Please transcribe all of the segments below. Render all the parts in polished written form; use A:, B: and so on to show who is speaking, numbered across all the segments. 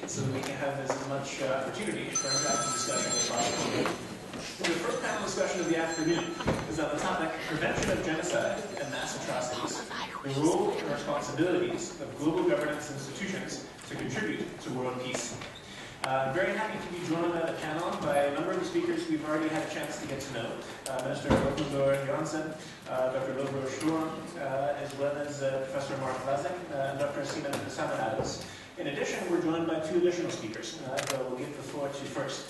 A: so we can have as much opportunity for interactive discussion as possible. The first panel discussion of the afternoon is on the topic prevention of genocide and mass atrocities, the role and responsibilities of global governance institutions to contribute to world peace. I'm very happy to be joined on the panel by a number of the speakers we've already had a chance to get to know. Minister Opendoor Janssen, Dr. Lobro Sturm, as well as Professor Mark Vlasek and Dr. Simon Samanadis. In addition, we're joined by two additional speakers that we'll give the floor to first.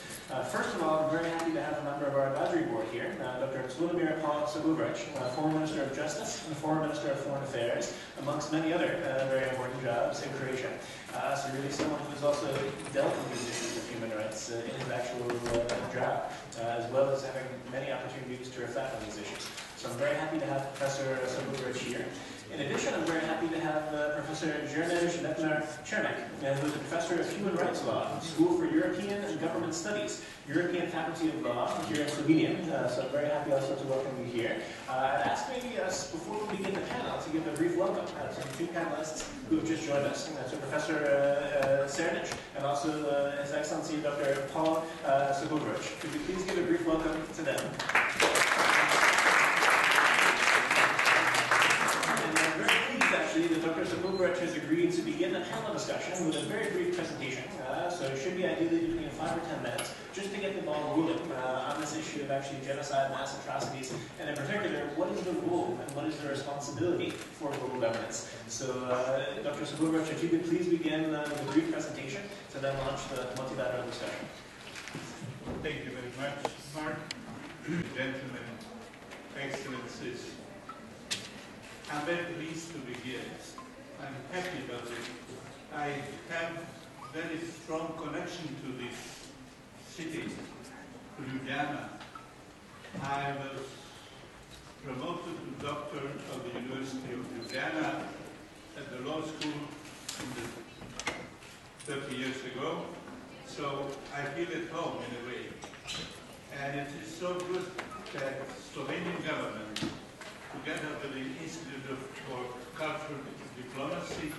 A: First of all, I'm very happy to have a member of our advisory board here, Dr. Zvonimir Sabubrich, former Minister of Justice and former Minister of Foreign Affairs, amongst many other very important jobs in Croatia. So really someone who's also dealt with these issues of human rights in his actual job, as well as having many opportunities to reflect on these issues. So I'm very happy to have Professor Sabubrich here. In addition, I'm very happy to have Professor Jernej Letnar-Černek, who is a professor of human rights law, School for European and Government Studies, European Faculty of Law here in Slovenia. So I'm very happy also to welcome you here. I'd ask maybe before we begin the panel to give a brief welcome to the two panelists who have just joined us. So Professor Cernic and also His Excellency Dr. Paul Sabubrich. Could you please give a brief welcome to them? That Dr. Sabubrich has agreed to begin the panel discussion with a very brief presentation. So it should be ideally between 5 or 10 minutes, just to get the ball rolling on this issue of actually genocide, mass atrocities, and in particular, what is the role and what is the responsibility for global governance? So, Dr. Sabubrich, if you could please begin with a brief presentation to then launch the multilateral discussion.
B: Thank you very much, Mark. Gentlemen, Excellencies. I'm very pleased to be here. I'm happy about it. I have very strong connection to this city, to Ljubljana. I was promoted to doctor of the University of Ljubljana at the law school 30 years ago, so I feel at home in a way. And it is so good that Slovenian government, together with the Institute for Cultural Diplomacy,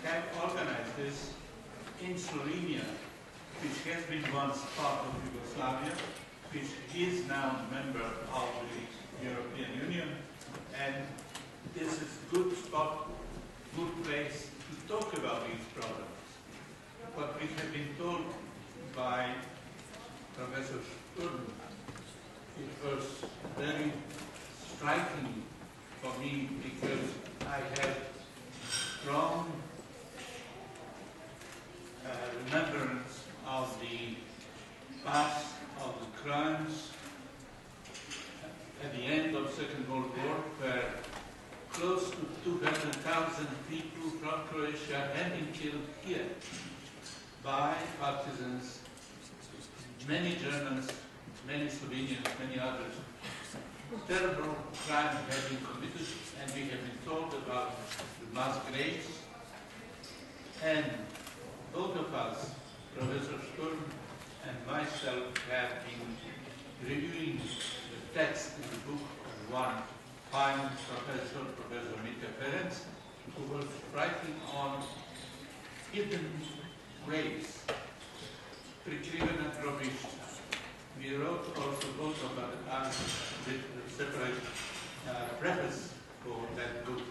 B: have organized this in Slovenia, which has been once part of Yugoslavia, which is now a member of the European Union, and this is a good spot, good place to talk about these problems. What we have been told by Professor Sturm, it was very striking for me because I had strong remembrance of the past, of the crimes at the end of the Second World War, where close to 200,000 people from Croatia had been killed here by partisans, many Germans, many Slovenians, many others. Terrible crime have been committed, and we have been told about the mass graves. And both of us, Professor Sturm and myself, have been reviewing the text in the book of one fine professor, Professor Mika Ferenc, who was writing on hidden graves, prikrivena grobišća. We wrote also both of us with a separate preface for that book.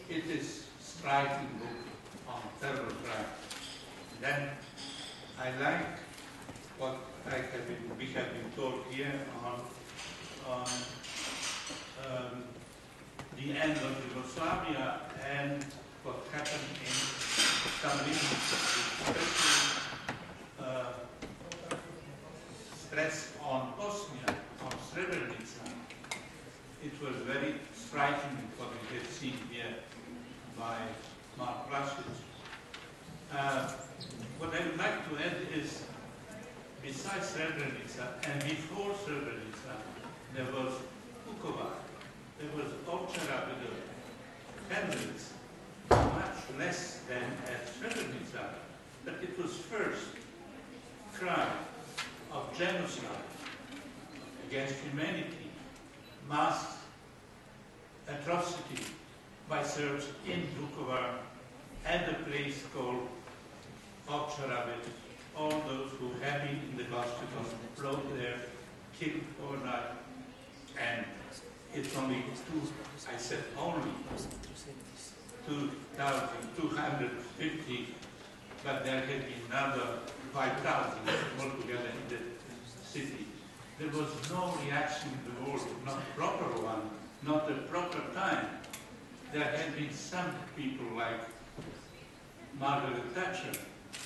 B: It is a striking book on terrible crime. Then I like what we have been told here on the end of Yugoslavia and what happened in some regions, especially stress on Bosnia, on Srebrenica. It was very striking what we had seen here by Mark Vlasek. What I would like to add is, besides Srebrenica and before Srebrenica, there was Vukovar, there was Ovčara with the penalties, much less than at Srebrenica, but it was first crime of genocide against humanity, mass atrocity by Serbs in Vukovar and a place called Observed, all those who have been in the hospital, brought there, killed overnight, and it's only I said only 2,250, but there had been another 5,000 altogether in the city. There was no reaction in the world, not a proper one, not a proper time. There had been some people like Margaret Thatcher,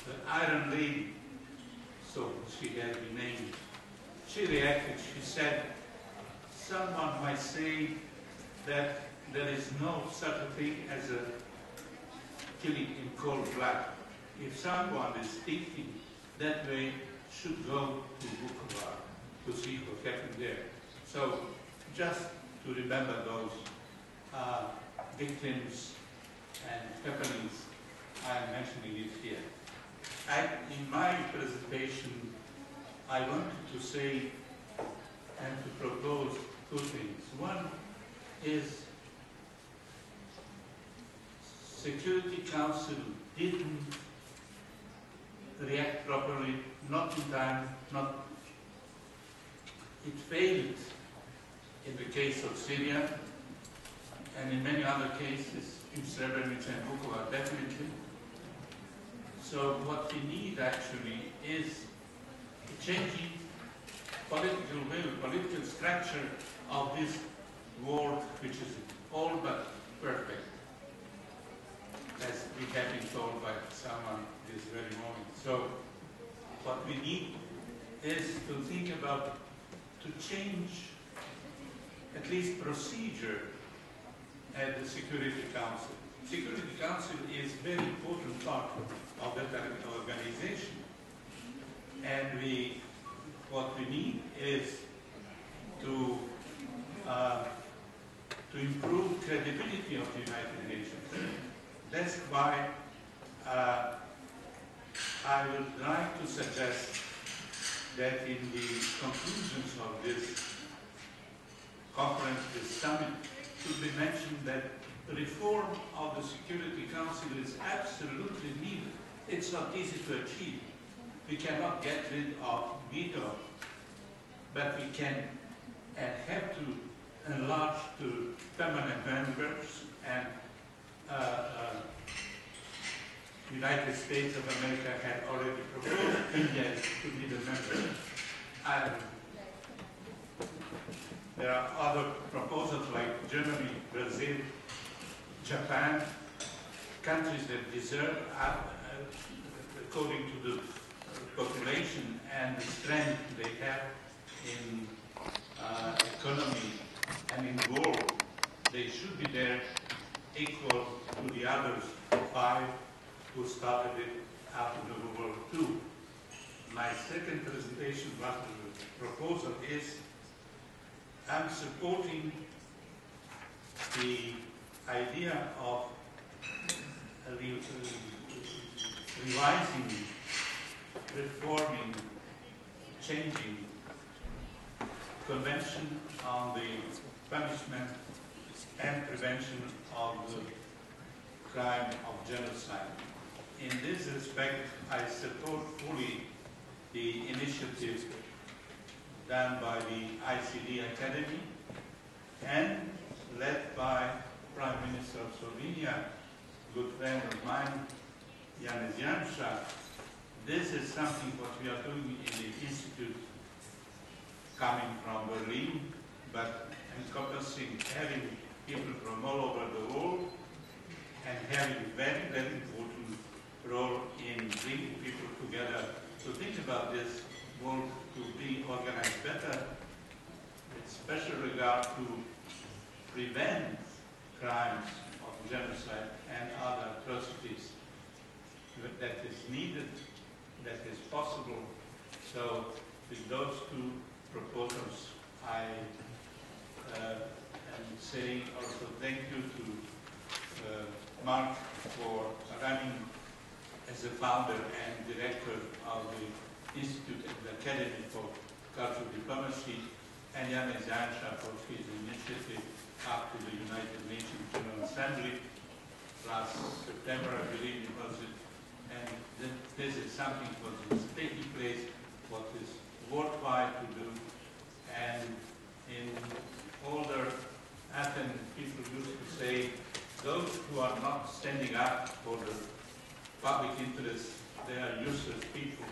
B: the Iron Lady, so she had been named. She reacted, she said, someone might say that there is no such a thing as a killing in cold blood. If someone is thinking that way, should go to Vukovar to see what happened there. So just to remember those victims and happenings, I am mentioning it here. In my presentation, I wanted to say and to propose two things. One is Security Council didn't react properly, not in time, it failed in the case of Syria and in many other cases in Srebrenica and Vukovar, definitely. So what we need actually is a changing political will, political structure of this world, which is all but perfect, as we have been told by someone this very moment. So what we need is to think about, to change at least procedure at the Security Council. Security Council is a very important part of that organization, and what we need is to improve credibility of the United Nations. That's why I would like to suggest that in the conclusions of this conference, this summit, should be mentioned that reform of the Security Council is absolutely needed. It's not easy to achieve. We cannot get rid of veto, but we can and have to enlarge to permanent members, and United States of America had already proposed India to be the member. There are other proposals like Germany, Brazil, Japan, countries that deserve, according to the population and the strength they have in economy and in the world. They should be there equal to the others 5 who started it after World War II. My second presentation, proposal is I'm supporting the idea of revising, reforming, changing Convention on the Punishment and Prevention of the Crime of Genocide. In this respect, I support fully the initiative done by the ICD Academy and led by Prime Minister of Slovenia, good friend of mine, Janez Janša. This is something what we are doing in the Institute coming from Berlin, but encompassing having people from all over the world and having very, very important role in bringing people together to think about this world to be organized better, with special regard to prevent crimes of genocide and other atrocities that is needed, that is possible. So with those two proposals, I am saying also thank you to Mark for running as a founder and director of the Institute and the Academy for Cultural Diplomacy, and Janez Janša for his initiative up to the United Nations General Assembly last September, I believe it was it, and this is something what is taking place, what is worthwhile to do. And in older Athens, people used to say, those who are not standing up for the public interest, they are useless people.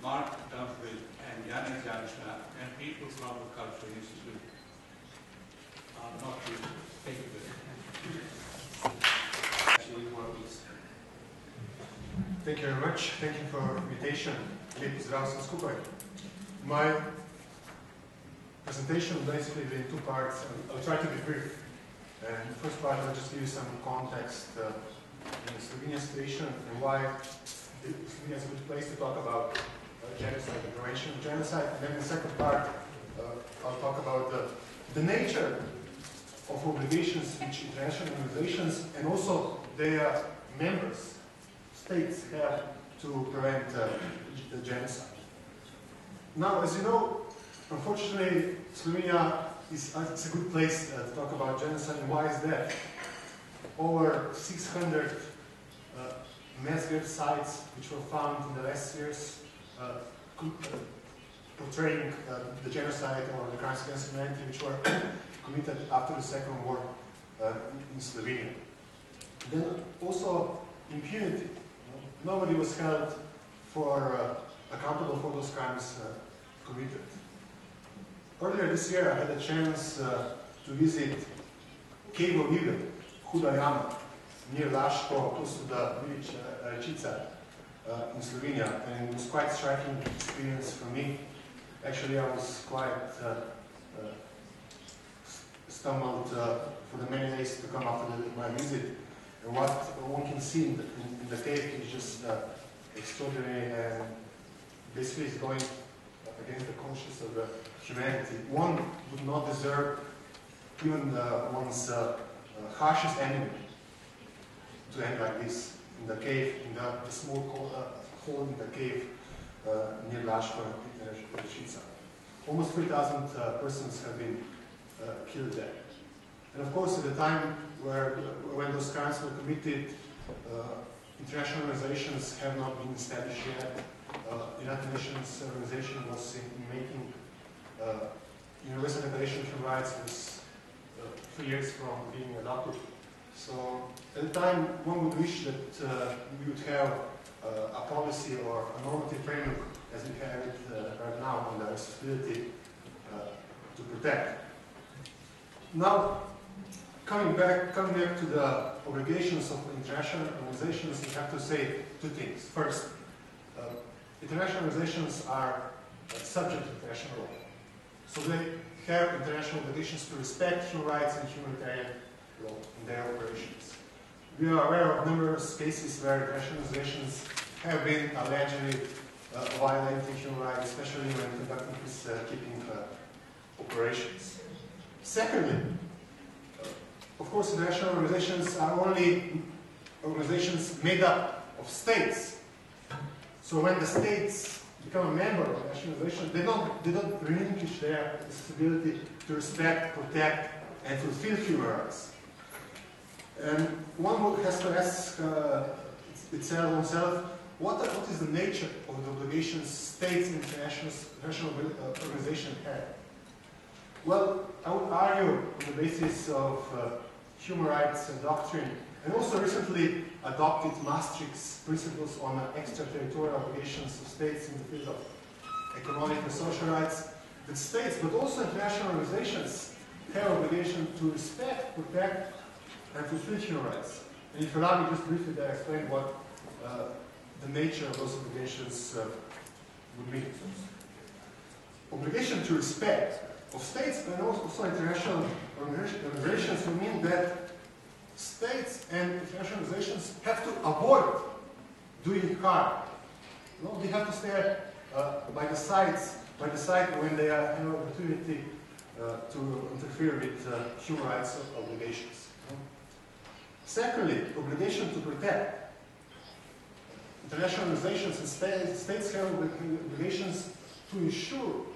B: Mark Dumfries and Janis Janša and people from the Cultural Institute are not useless. Thank you very much.
C: Thank you very much. Thank you for invitation. Lep pozdrav vsem skupaj. My presentation basically in two parts. I'll try to be brief. And the first part, I'll just give you some context in the Slovenian situation and why Slovenia is a good place to talk about genocide and prevention of genocide. And then the second part, I'll talk about the nature of obligations which international organizations and also their members, states, have to prevent the genocide. Now, as you know, unfortunately, Slovenia is a good place to talk about genocide. And why is that? Over 600 mass grave sites which were found in the last years portraying the genocide or the crimes against humanity which were committed after the Second War in Slovenia. Then also impunity. Nobody was held accountable for those crimes committed. Earlier this year I had a chance to visit Cave of Evil, Huda Jama, near Laško, close to the village Rečica in Slovenia, and it was quite a striking experience for me. Actually, I was quite stumbled for the many days to come after my visit. And what one can see in the cave is just extraordinary and basically is going against the conscience of the humanity. One would not deserve even one's harshest enemy to end like this in the cave, in the small hole in the cave near Laško in Rečica. Almost 3,000 persons have been killed there. And of course, at the time when those crimes were committed, international organizations have not been established yet. The United Nations organization was in making. Universal Declaration of Human Rights was 3 years from being adopted. So at the time, one would wish that we would have a policy or a normative framework as we have it right now on the responsibility to protect. Now, coming back to the obligations of international organizations, we have to say two things. First, international organizations are subject to international law. So they have international obligations to respect human rights and humanitarian law in their operations. We are aware of numerous cases where international organizations have been allegedly violating human rights, especially when conducting peacekeeping operations. Secondly, of course, international organizations are only organizations made up of states. So when the states become a member of the national organization, they don't relinquish their responsibility to respect, protect, and fulfill human rights. And one has to ask oneself, what is the nature of the obligations states and international organizations have? Well, I would argue on the basis of human rights doctrine, and also recently adopted Maastricht's principles on extraterritorial obligations of states in the field of economic and social rights, that states, but also international organizations, have obligation to respect, protect, and fulfill human rights. And if you allow me just briefly to explain what the nature of those obligations would mean. Obligation to respect of states and also international organizations would mean that states and international organizations have to avoid doing harm. No, they have to stay by the side when they have an opportunity to interfere with human rights obligations. Secondly, obligation to protect. International organizations and states have obligations to ensure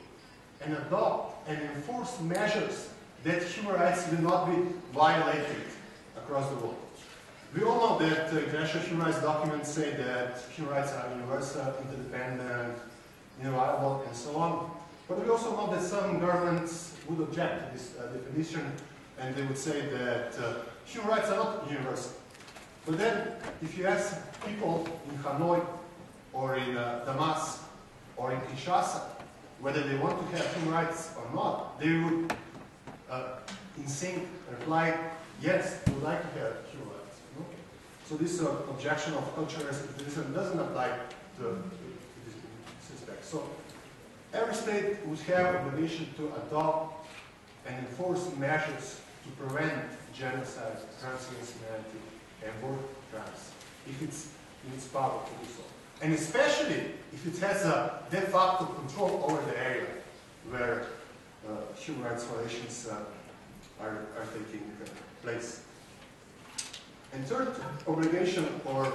C: and adopt and enforce measures that human rights will not be violated across the world. We all know that international human rights documents say that human rights are universal, interdependent, inviolable, and so on. But we also know that some governments would object to this definition, and they would say that human rights are not universal. But then, if you ask people in Hanoi, or in Damascus, or in Kinshasa, whether they want to have human rights or not, they would, in sync, reply, yes, we would like to have human rights. So this objection of cultural relativism doesn't apply to this aspect. So every state would have obligation to adopt and enforce measures to prevent genocide, crimes against humanity, and war crimes, if it's in its power to do so. And especially if it has a de facto control over the area where human rights violations are taking place. And third obligation, or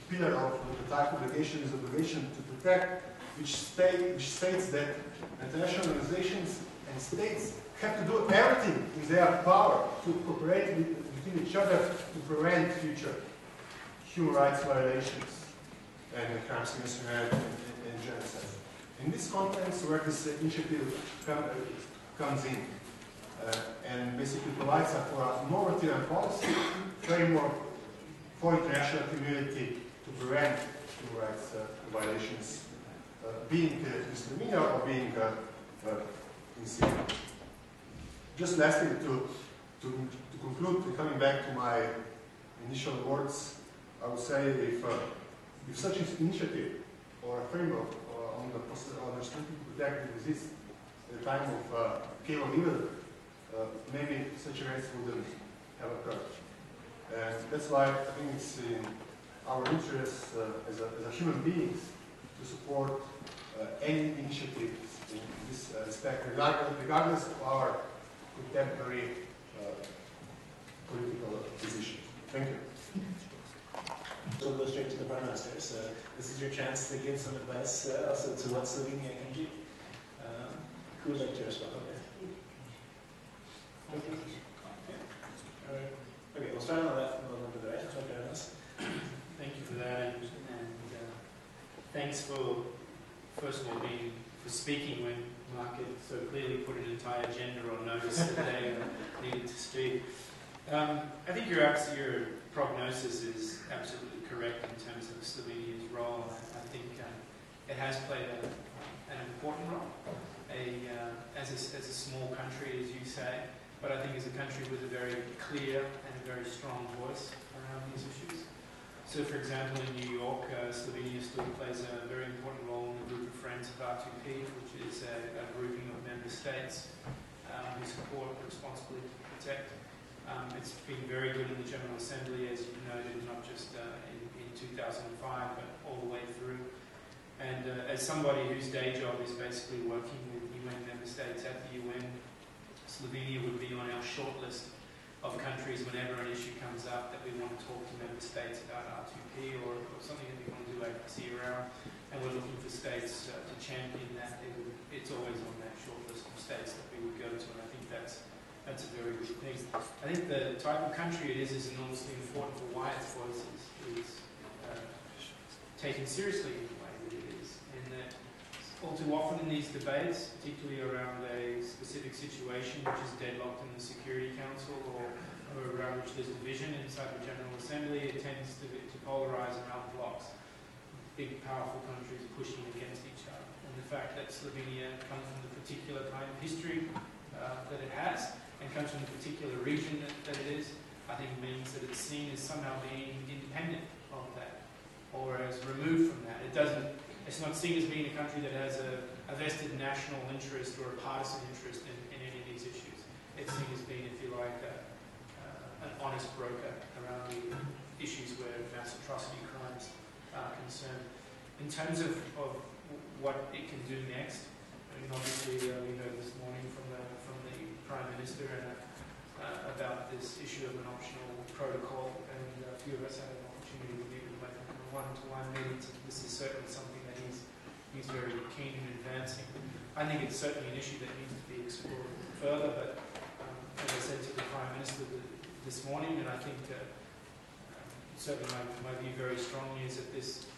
C: pillar of the type obligation, is obligation to protect, which states that international organizations and states have to do everything in their power to cooperate between each other to prevent future human rights violations and crimes against humanity and genocide. In this context, where this initiative comes in, and basically provides for a normative and policy framework for international community to prevent human rights violations, being in Slovenia or being in Syria. Just lastly, to conclude, coming back to my initial words, I would say if such an initiative or a framework on the responsibility to protect and resist at the time of chaos evil, maybe such events wouldn't have occurred. And that's why I think it's in our interest as a human beings to support any initiatives in this respect, regardless of our contemporary political position. Thank you.
A: So we'll go straight to the Prime Minister. So this is your chance to give some advice also to what Slovenia can do. Who would like to respond? Okay, we'll start on the left and we'll go to the right.
D: Thank you for that, and thanks for, first of all, for speaking when Mark had so clearly put an entire agenda on notice that they needed to speak. I think your prognosis is absolutely correct in terms of Slovenia's role. I think it has played an important role, as a small country, as you say, but I think as a country with a very clear and a very strong voice around these issues. So, for example, in New York, Slovenia still plays a very important role in the group of Friends of R2P, which is a grouping of member states who support responsibly to protect. It's been very good in the General Assembly, as you noted, not just in 2005, but all the way through. And as somebody whose day job is basically working with UN member states at the UN, Slovenia would be on our short list of countries whenever an issue comes up that we want to talk to member states about R2P or something that we want to do advocacy around, and we're looking for states to champion that. It's always on that short list of states that we would go to, and I think that's a very good thing. I think the type of country it is enormously important for why its voice is taken seriously in the way that it is, and that all too often in these debates, particularly around a specific situation which is deadlocked in the Security Council or around which there's division inside the General Assembly, it tends to polarize around blocks. Big, powerful countries pushing against each other. And the fact that Slovenia comes from the particular kind of history that it has, and comes from the particular region that it is, I think means that it's seen as somehow being independent of that, or as removed from that. It's not seen as being a country that has a vested national interest or a partisan interest in any of these issues. It's seen as being, if you like, an honest broker around the issues where mass atrocity crimes are concerned. In terms of what it can do next, I mean, obviously we heard this morning from the Prime Minister about this issue of an optional protocol, and a few of us had an opportunity to meet with him in a one-to-one meeting. This is certainly something that he's very keen in advancing. I think it's certainly an issue that needs to be explored further, but as I said to the Prime Minister this morning, and I think certainly my view very strongly is that this,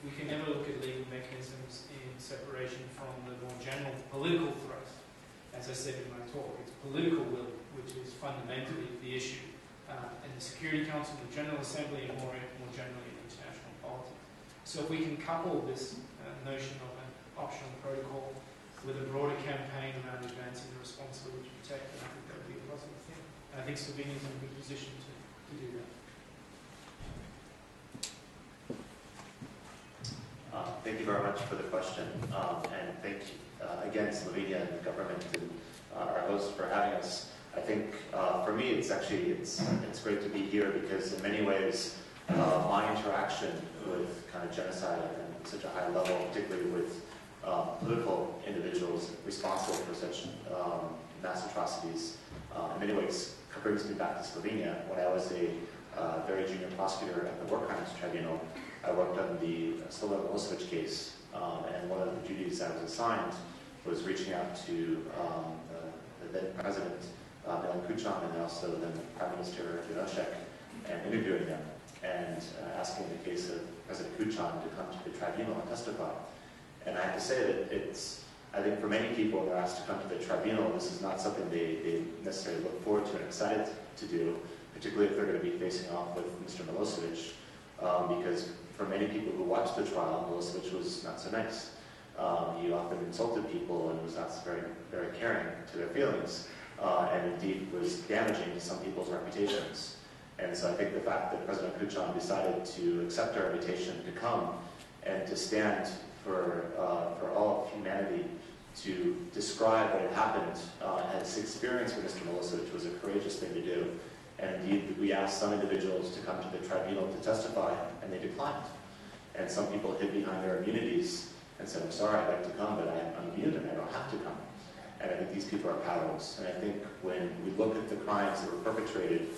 D: we can never look at legal mechanisms in separation from the more general political thrust. As I said in my talk, it's political will which is fundamentally the issue in the Security Council, the General Assembly, and more generally in international politics. So if we can couple this notion of an optional protocol with a broader campaign around advancing the responsibility to protect, then I think that would be a positive thing. And I think Slovenia is in a good position to do that.
E: Thank you very much for the question, and thank you again, Slovenia and the government and our host for having us. I think for me, it's great to be here because in many ways, my interaction with kind of genocide at such a high level, particularly with political individuals responsible for such mass atrocities, in many ways brings me back to Slovenia. When I was a very junior prosecutor at the War Crimes Tribunal, I worked on the Slobodan Milosevic case, and one of the duties I was assigned was reaching out to the then President Milan Kučan and also then Prime Minister Janošek and interviewing them and asking the case of President Kučan to come to the tribunal and testify. And I have to say that I think for many people when they're asked to come to the tribunal, this is not something they necessarily look forward to and excited to do, particularly if they're going to be facing off with Mr. Milosevic, because for many people who watched the trial, Milosevic was not so nice. He often insulted people and was not very, very caring to their feelings, and indeed was damaging to some people's reputations. And so I think the fact that President Kučan decided to accept our invitation to come and to stand for all of humanity, to describe what had happened as experience with Mr. Milosevic was a courageous thing to do. And indeed, we asked some individuals to come to the tribunal to testify, and they declined. And some people hid behind their immunities and said, I'm sorry, I'd like to come, but I'm immune and I don't have to come. And I think these people are powerless. And I think when we look at the crimes that were perpetrated,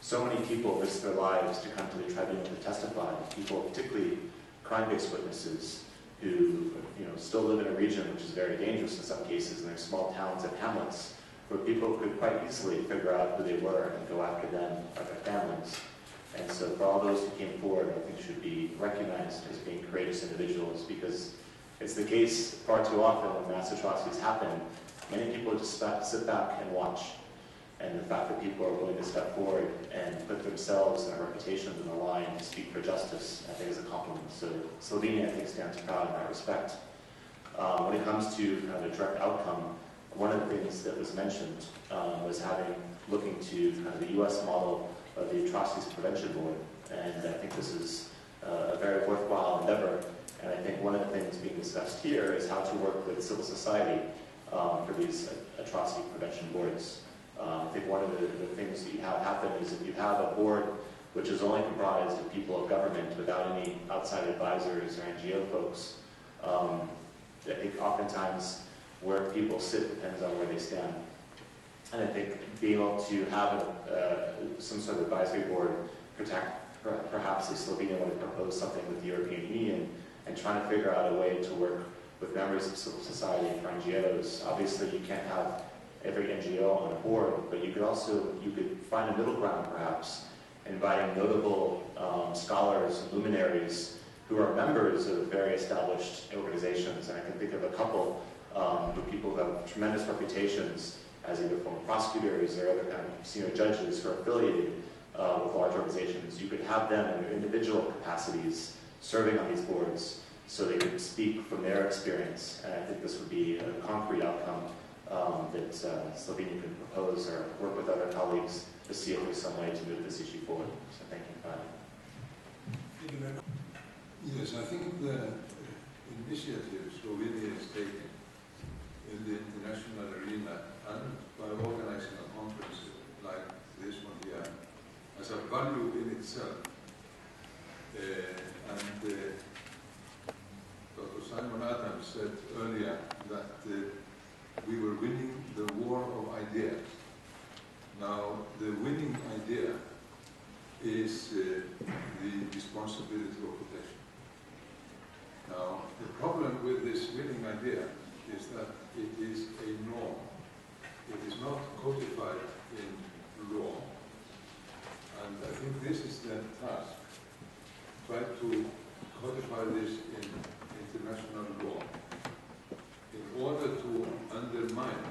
E: so many people risked their lives to come to the tribunal to testify. People, particularly crime-based witnesses, who still live in a region which is very dangerous in some cases, and there's small towns and hamlets where people could quite easily figure out who they were and go after them or their families. And so for all those who came forward, I think should be recognized as being courageous individuals, because it's the case far too often when mass atrocities happen, many people just sit back and watch. And the fact that people are willing to step forward and put themselves and their reputations on the line to speak for justice, I think is a compliment. So Slovenia, I think, stands proud in that respect. When it comes to kind of the direct outcome, one of the things that was mentioned was looking to kind of the U.S. model of the Atrocities Prevention Board. And I think this is a very worthwhile endeavor. And I think one of the things being discussed here is how to work with civil society for these atrocity prevention boards. I think one of the things that you have happen is if you have a board which is only comprised of people of government without any outside advisors or NGO folks, I think oftentimes where people sit depends on where they stand. And I think being able to have some sort of advisory board, perhaps if Slovenia would propose something with the European Union and trying to figure out a way to work with members of civil society and for NGOs. Obviously you can't have every NGO on a board, but you could find a middle ground perhaps, inviting notable scholars and luminaries who are members of very established organizations. And I can think of a couple of people who have tremendous reputations as either former prosecutors or other kind of senior judges who are affiliated with large organizations. You could have them in their individual capacities serving on these boards so they could speak from their experience. And I think this would be a concrete outcome that Slovenia could propose or work with other colleagues to see if there's some way to move this issue forward. So thank you for that.
F: Yes, I think the initiative Slovenia is taking in the international arena and by organizing a conference like this one here has a value in itself. Dr. Simon Adams said earlier that we were winning the war of ideas. Now, the winning idea is the responsibility of protection. Now, the problem with this winning idea is that it is a norm. It is not codified in law. And I think this is the task try to codify this in international law in order to undermine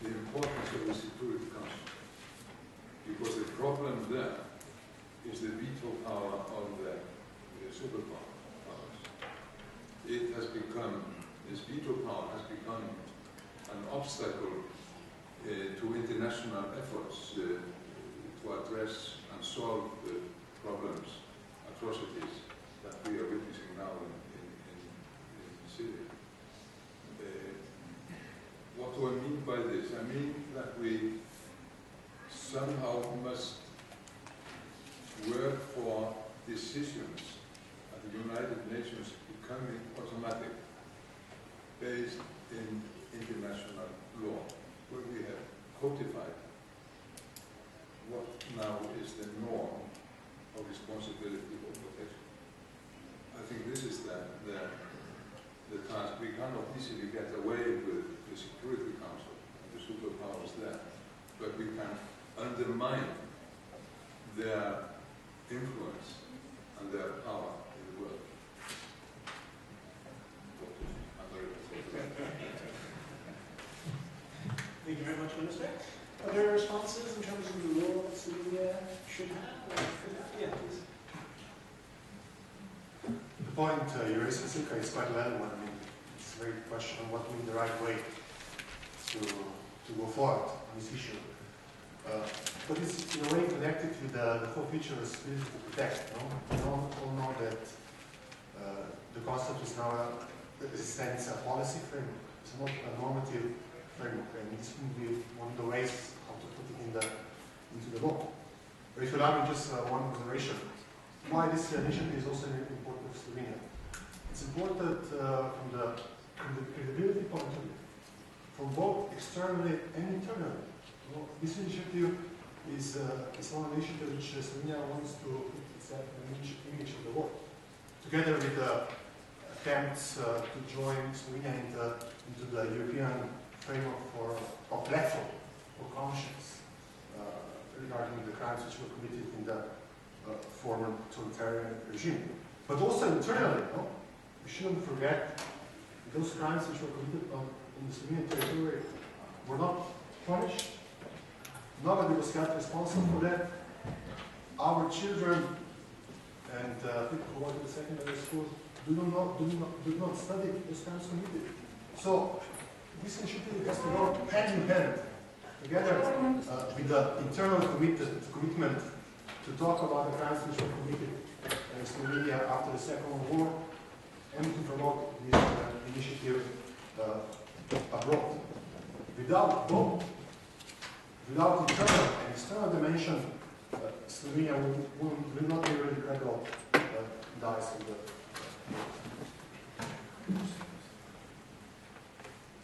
F: the importance of the Security Council. Because the problem there is the veto power of the superpowers. It has become, this veto power has become an obstacle to international efforts to address and solve the problems, atrocities that we are witnessing now in Syria. What do I mean by this? I mean that we somehow must work for decisions at the United Nations becoming automatic, based in international law, where we have codified what now is the norm of responsibility for protection. I think this is the task. We cannot easily get away with the Security Council and the superpowers there, but we can undermine their influence and their power in the world.
A: Thank you very much, Minister. Are there responses in terms of the role that Syria should have? Or could have? Yeah, please.
C: The point you raised, Cecilia, is quite a valid one. I mean, it's a very question of what would be the right way to go forward on this issue. But it's in a way connected with the whole future of responsibility to protect. No? We all know that the concept is now it's a policy framework. It's not a normative framework, and this will be one of the ways how to put it into the law. But if you allow me just one observation, why this initiative is also important for Slovenia. It's important from the credibility point of view, from both externally and internally. Well, this initiative is one initiative which Slovenia wants to set an image of the world, together with the attempts to join Slovenia into the European framework for a platform for conscience regarding the crimes which were committed in the former totalitarian regime. But also internally, no? We shouldn't forget those crimes which were committed on the Slovenian territory were not punished. Nobody was held responsible for that. Our children and people who work in the secondary school do not study those crimes committed. So this initiative has to go hand in hand together with the internal commitment to talk about the crimes which were committed in Slovenia after the Second World War, and to promote this initiative abroad. Without both, without internal and external dimension, Slovenia will not be really credible dice in the.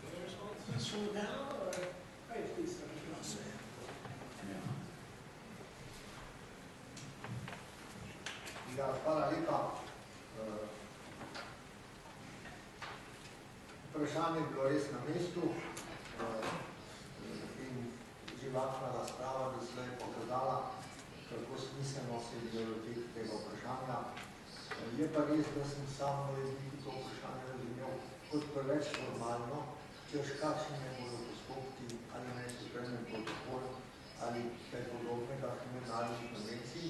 A: Any responses from the panel? Or? Right, please, Dr. Ross.
G: Ja, hvala lepa. Vprašanje je bilo res na mestu in živahna razprava doslej pokazala, kako smiselno se je bilo lotiti tega vprašanja. Je pa res, da sem sam to vprašanje razumel kot preveč formalno, češ kakšni ne bodo postopki, ali naj se spremljen protokol, ali kaj podobnega mednarodnih konvencij.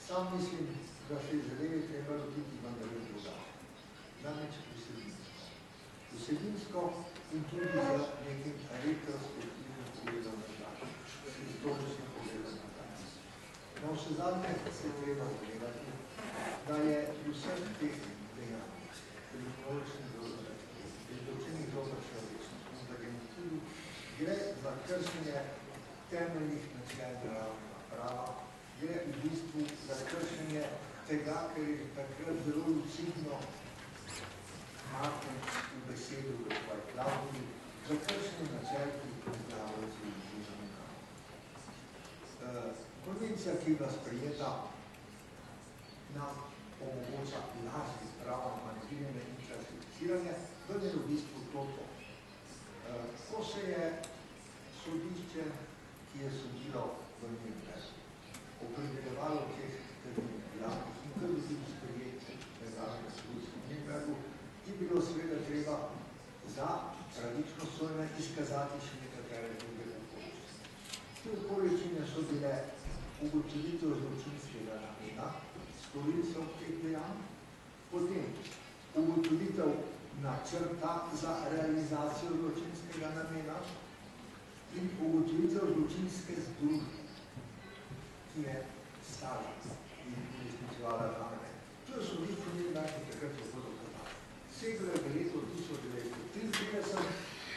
G: Sam mislim, da se je zadeve treba lotiti vendar drugače. Namreč vsebinsko in tudi z nekim retrospektivnim pogledom nazaj, historičnim pogledom nazaj. Na vsezadnje se je treba zavedati, da je pri vseh teh dejanjih, kriminoloških zločinskih človečnosti in za genocidu gre za kršenje temeljnih načel naravnega prava, gre v bistvu za kršenje tega, ker je takrat zelo lucidno Martin v besedu v svoji klauzuli za kršenje načel, ki priznavajo civilizirani prav. Konvencija, ki je bila sprejeta, nam omogoča lažje pravo manipuliranje in klasificiranje, vendar je v bistvu to. Ko se je sodišče, ki je sodilo v Nürnbergu, opredeljevalo teh terminov, javnih in kar bi bil sprejet mednarodnega sodišča v Mednarodnu, je bilo seveda treba za pravično sojenje izkazati še nekatere druge okoliščine. Te okoliščine so bile ugotovitev zločinskega namena storilcev teh dejanj, potem ugotovitev načrta za realizacijo zločinskega namena in ugotovitev zločinske združbe, ki je stala in uresničevala ta namen. To je sodišče Mednarodne takrat lahko dokazalo. Seglo je v leto 1933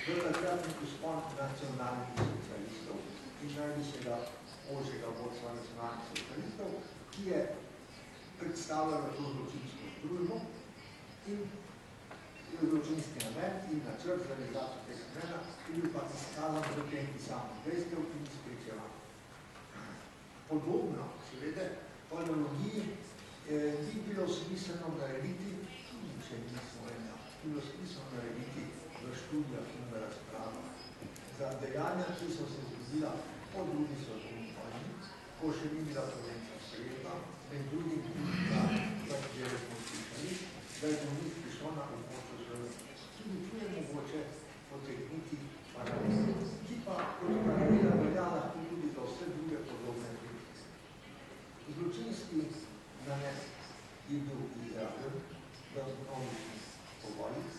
G: v takratni vzpon nacionalnih socialistov in najvišjega ožjega vodstva nacionalnih socialistov, ki je predstavljala to zločinsko združbo in zločinski namen in načrt za realizacijo tega namena, ki bil pa izkazan v tem pisanih dejstev in izpričevanj. Podobno, seveda, po analogiji ni bilo smiselno narediti, tudi če nismo ena, bilo smiselno narediti v študijah in v razpravah za dejanja, ki so se zgodila po drugi svetovni vojni, ko še ni bila konferenca sprejeta, med drugim na kateri smo slišali, da je do njih prišlo na območju Slovenije. Tudi tu je mogoče potegniti paralele, ki pa kot paralela velja lahko tudi za vse druge podobne primere. Zločinski namen je bil izražen v mnogih povojih,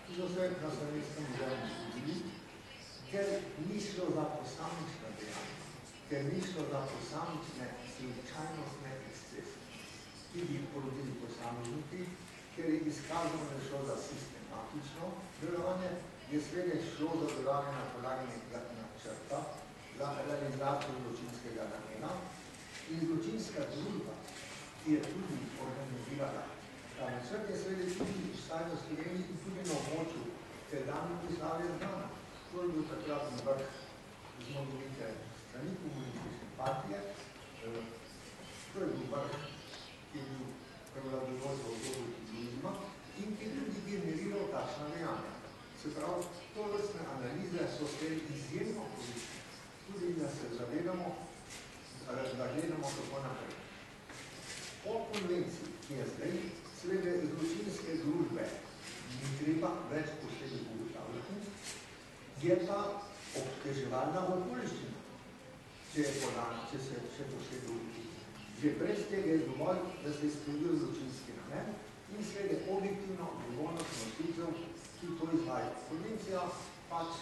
G: ki so se na Slovenskem muzeju zgodili, ker ni šlo za posamična dejanja, ker ni šlo za posamične slučajnostne ekscese, ki bi jih porodili posamezniki, ker je izkazano, da je šlo za sistematično delovanje, je seveda šlo za delovanje na podlagi nekega načrta za realizacijo zločinskega namena in zločinska družba, ki je tudi organizirala ta načrt, je seveda tudi vsaj v Sloveniji in tudi na območju tedanje Jugoslavije znana. To je bil takratni vrh zmagovite strani komunistične partije, to je bil vrh, ki je bil prevladujoč v obdobju komunizma in ki je tudi generiral takšna dejanja. Se pravi, tovrstne analize so se izjemno koristne, tudi da se zavedamo, da gledamo kako naprej. Po konvenciji, ki je zdaj, seveda zločinske družbe ni treba več posebej ugotavljati, je pa obteževalna okoliščina, če je podana, če se še posebej ugotovi. Že brez tega je dovolj, da se izpolnjuje zločinski namen in seveda objektivno odgovornost nosilcev, ki to izvajajo. Konvencija pač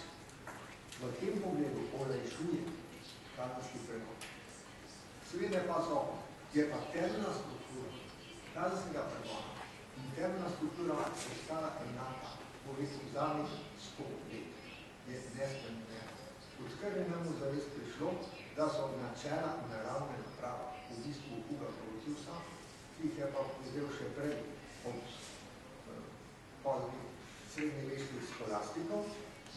G: v tem pogledu olajšuje kazenski pregon. Seveda pa je pa temeljna struktura kazenskega pregona in temeljna struktura ostala enaka po zadnjih 100 let. Je nespremenjena. Odkar je nam zares prišlo, da so načela naravnega prava v bistvu Huga Protiusa, ki jih je pa vzel še prej od poznih srednjeveških skolastikov,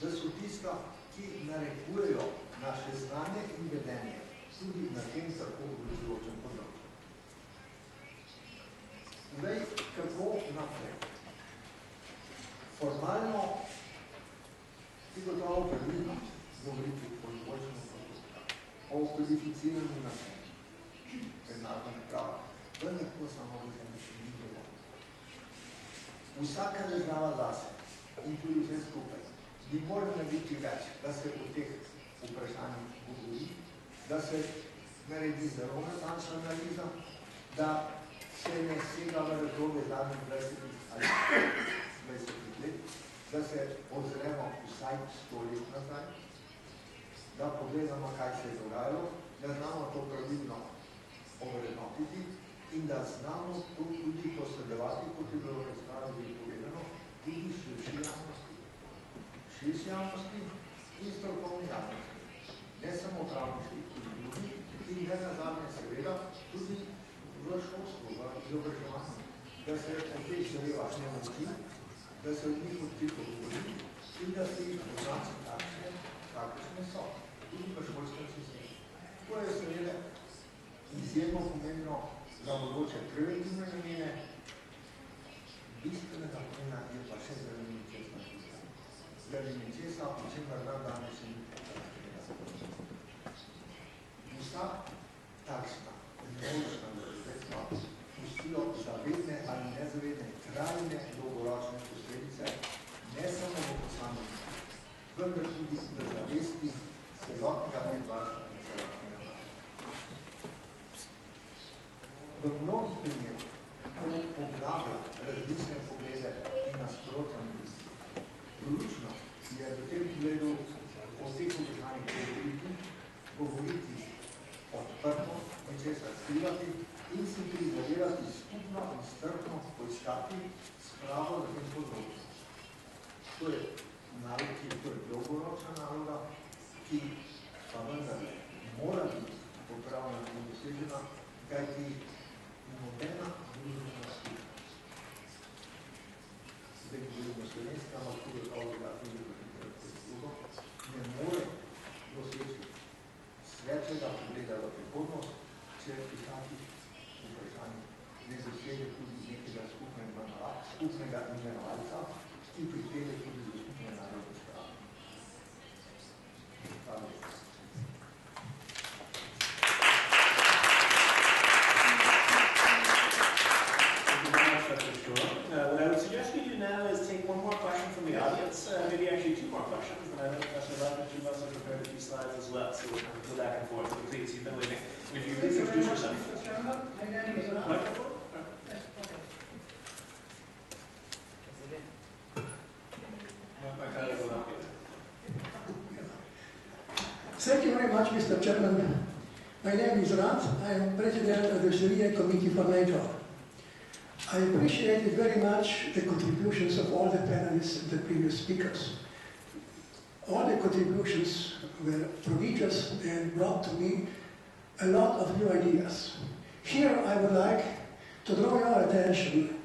G: da so tista, ki narekujejo naše znanje in vedenje tudi na tem tako obvezujočem področju. Zdaj, kako naprej? Formalno ti gotovo pravilno govoriti o izboljšanju postopka, o kodificiranju načela mednarodnega prava, vendar to samo še ni dovolj. Vsaka država zase in tudi vse skupaj bi morala narediti več, da se o teh vprašanjih govori, da se naredi zelo natančna analiza, da se ne sega v razdoblje zadnjih 20 ali 20 let, da se ozremo vsaj 100 let nazaj, da pogledamo, kaj se je dogajalo, da znamo to pravilno ovrednotiti in da znamo to tudi posredovati, kot je bilo razpravljeno povedano, tudi širši javnosti in strokovni javnosti. Ne samo pravniških, tudi drugi in ne nazadnje seveda tudi v šolstvu, v izobraževanju, da se o teh zadevah ne nauči, da se od njih odkrito govori in da se jih označi takšne, kakršne so, tudi v šolskem sistemu. To je seveda izjemno pomembno za bodoče preventivne namene, bistvenega pomena je pa še zaradi nečesa tista. Zaradi nečesa, o čemer nam danes še ni potrebno. Vsa takšna nemočna sredstva pustijo v zavesti celotnega medvarstvena. V mnogih primerih to poglablja različne poglede in nasprotja med misli. Ključno je v tem pogledu o teh vprašanjih govoriti odprto, nečesa skrivati in si prizadevati skupno in strpno poiskati spravo na tem področju. To je naloga, to je dolgoročna naloga, ki pa vendar mora biti popravljena in dosežena, kajti nobena družbena skupina. Zdaj govorimo slovenska, ampak tudi ne more doseči svetlega pogleda v prihodnost, če pri takih vprašanjih ne zasede tudi nekega skupnega imenovalca, ki pripelje tudi do skupne narodne sprave. Hvala.
A: What I would suggest we do now is take one more question from the audience, maybe actually two more questions, and I know Professor Levin, you must have prepared a few slides as well, so we'll go back and forth. So please, you've been waiting. Would you please introduce yourself? Microphone?
H: Thank you very much, Mr. Chairman. My name is Rand. I am President of the Syria Committee for NATO. I appreciated very much the contributions of all the panelists and the previous speakers. All the contributions were prodigious and brought to me a lot of new ideas. Here I would like to draw your attention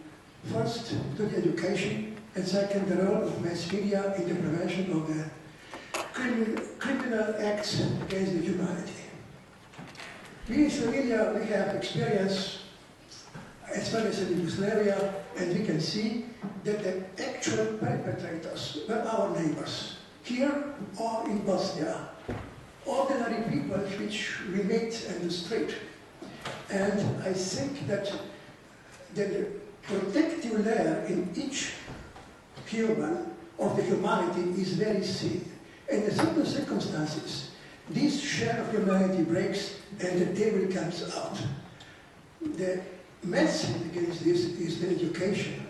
H: first to the education and second the role of mass media in the prevention of the criminal acts against the humanity. We in Slovenia, we have experience as well as in Yugoslavia, and we can see that the actual perpetrators were our neighbors, here or in Bosnia, ordinary people which we meet in the street. And I think that the protective layer in each human of the humanity is very thin. And in certain circumstances, this share of humanity breaks and the devil comes out. The medicine against this is the education.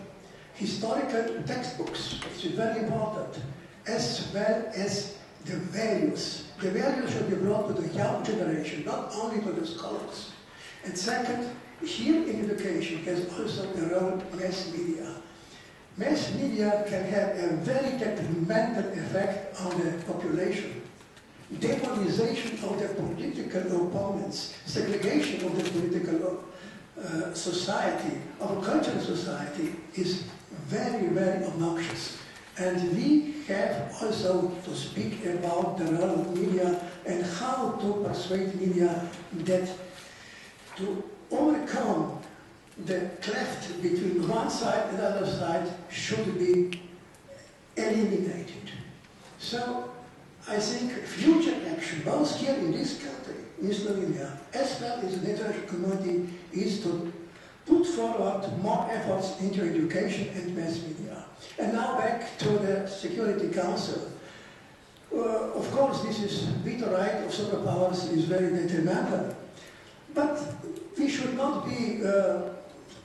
H: Historical textbooks, which is very important, as well as the values. The values should be brought to the young generation, not only to the scholars. And second, here in education has also a role mass media. Mass media can have a very detrimental effect on the population. Demonization of the political opponents, segregation of the political society, of a cultural society is very, very obnoxious. And we have also to speak about the role of media and how to persuade media that to overcome the cleft between one side and the other side should be eliminated. So I think future action, both here in this country, in Slovenia, as well as the international community, is to put forward more efforts into education and mass media. And now back to the Security Council. Of course, this is veto right of superpowers is very detrimental, but we should not be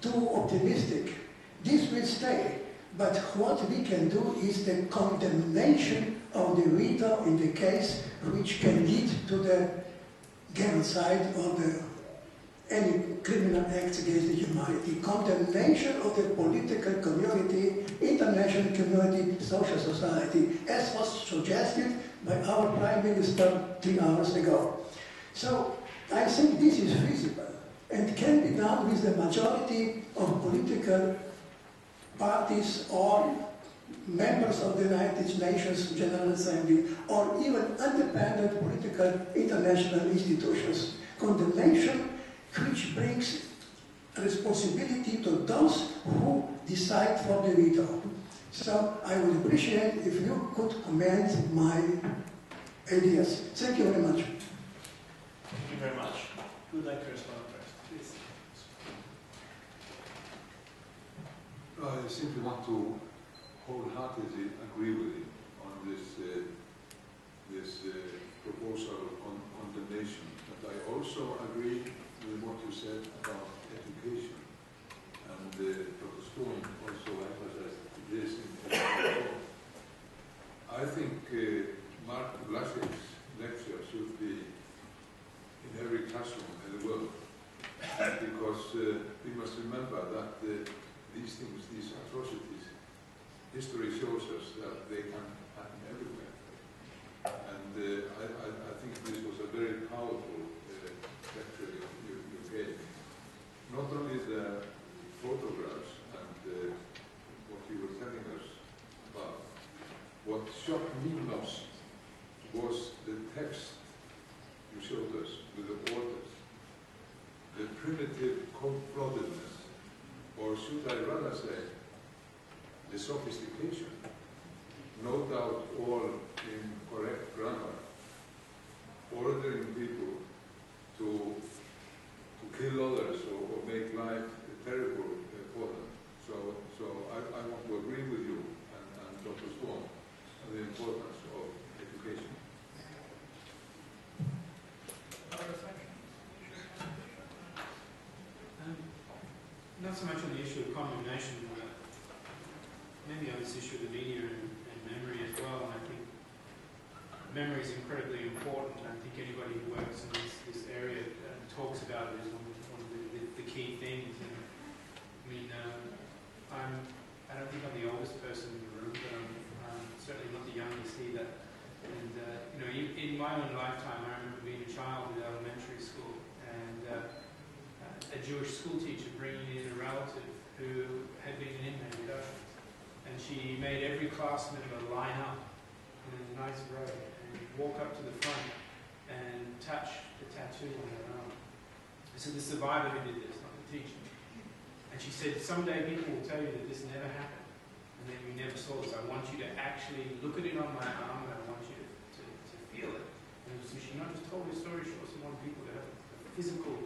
H: too optimistic. This will stay, but what we can do is the condemnation of the veto in the case which can lead to the genocide or any criminal acts against the humanity. Condemnation of the political community, international community, social society, as was suggested by our Prime Minister 3 hours ago. So I think this is feasible and can be done with the majority of political parties or members of the United Nations General Assembly or even independent political international institutions. Condemnation which brings responsibility to those who decide for the veto. So I would appreciate if you could comment my ideas. Thank you very much.
A: Thank you very much. Who would like to respond first? Please.
F: I simply want to wholeheartedly agree with him on this this proposal on condemnation. But I also agree with what you said about education. And Dr. Stone also emphasized this in his I think Mark Vlasik's lecture should be in every classroom in the world. Because we must remember that these things, these atrocities, history shows us that they can happen everywhere. And I think this was a very powerful lecture you gave. Not only the photographs and what you were telling us about, what shocked me most was the text you showed us with the orders. The primitive cold-bloodedness, or should I rather say, the sophistication, no doubt all in correct grammar, ordering people to kill others or make life terrible for them. So I want to agree with you and Dr. Swan on the importance of education.
D: Not so much on the issue of condemnation, but maybe on this issue of the media and memory as well. And I think memory is incredibly important. I think anybody who works in this area talks about it as one of the key things. And I mean, I don't think I'm the oldest person in the room, but I'm certainly not the youngest either. And you know, in my own lifetime, I remember being a child in elementary school and a Jewish school teacher bringing in a relative who had been an inmate with Auschwitz. And she made every class member line up in a nice row and walk up to the front and touch the tattoo on her arm. This is the survivor who did this, not the teacher. And she said, someday people will tell you that this never happened and that you never saw this. I want you to actually look at it on my arm and I want you to feel it. And so she not just told her story, she also wanted people to have a physical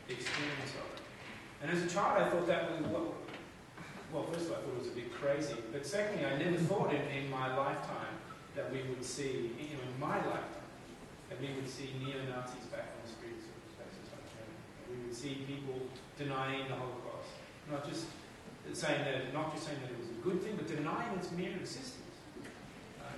D: experience of it. And as a child, I thought that was, well, first of all, I thought it was a bit crazy. But secondly, I never thought in my lifetime that we would see, you know, in my lifetime, that we would see neo-Nazis back on the streets of places like that. We would see people denying the Holocaust. Not just saying that it was a good thing, but denying its mere existence,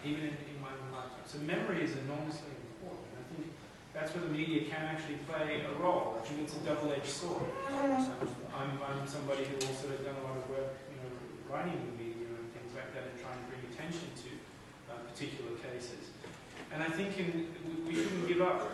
D: even in my own lifetime. So memory is enormously important. I think that's where the media can actually play a role. I think it's a double-edged sword. I'm somebody who also has done a lot of work, you know, writing in the media and things like that, and trying to bring attention to particular cases. And I think we shouldn't give up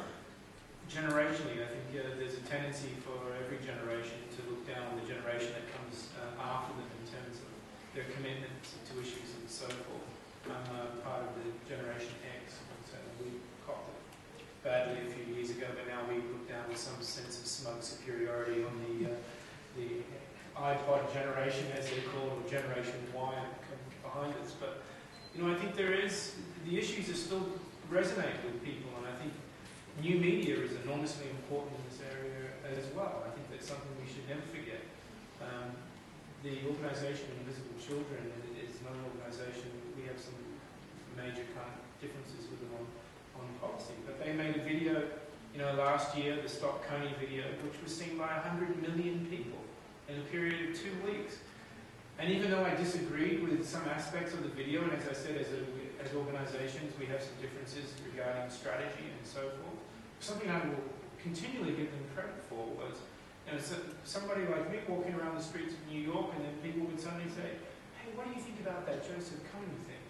D: generationally. I think there's a tendency for every generation to look down on the generation that comes after them in terms of their commitment to issues and so forth. I'm part of the Generation X, so we copped it badly a few years ago, but now we look down with some sense of smug superiority on the iPod generation, as they call it, or Generation Y, behind us. But you know, I think the issues are still resonate with people, and I think new media is enormously important in this area as well. I think that's something we should never forget. The organisation Invisible Children is another organisation. We have some major kind of differences with them on policy, but they made a video, you know, last year, the Stop Coney video, which was seen by 100 million people in a period of 2 weeks. And even though I disagreed with some aspects of the video, and as I said, as organisations, we have some differences regarding strategy and so forth, something I will continually give them credit for was, you know, somebody like me walking around the streets of New York, and then people would suddenly say, hey, what do you think about that Joseph Kony thing?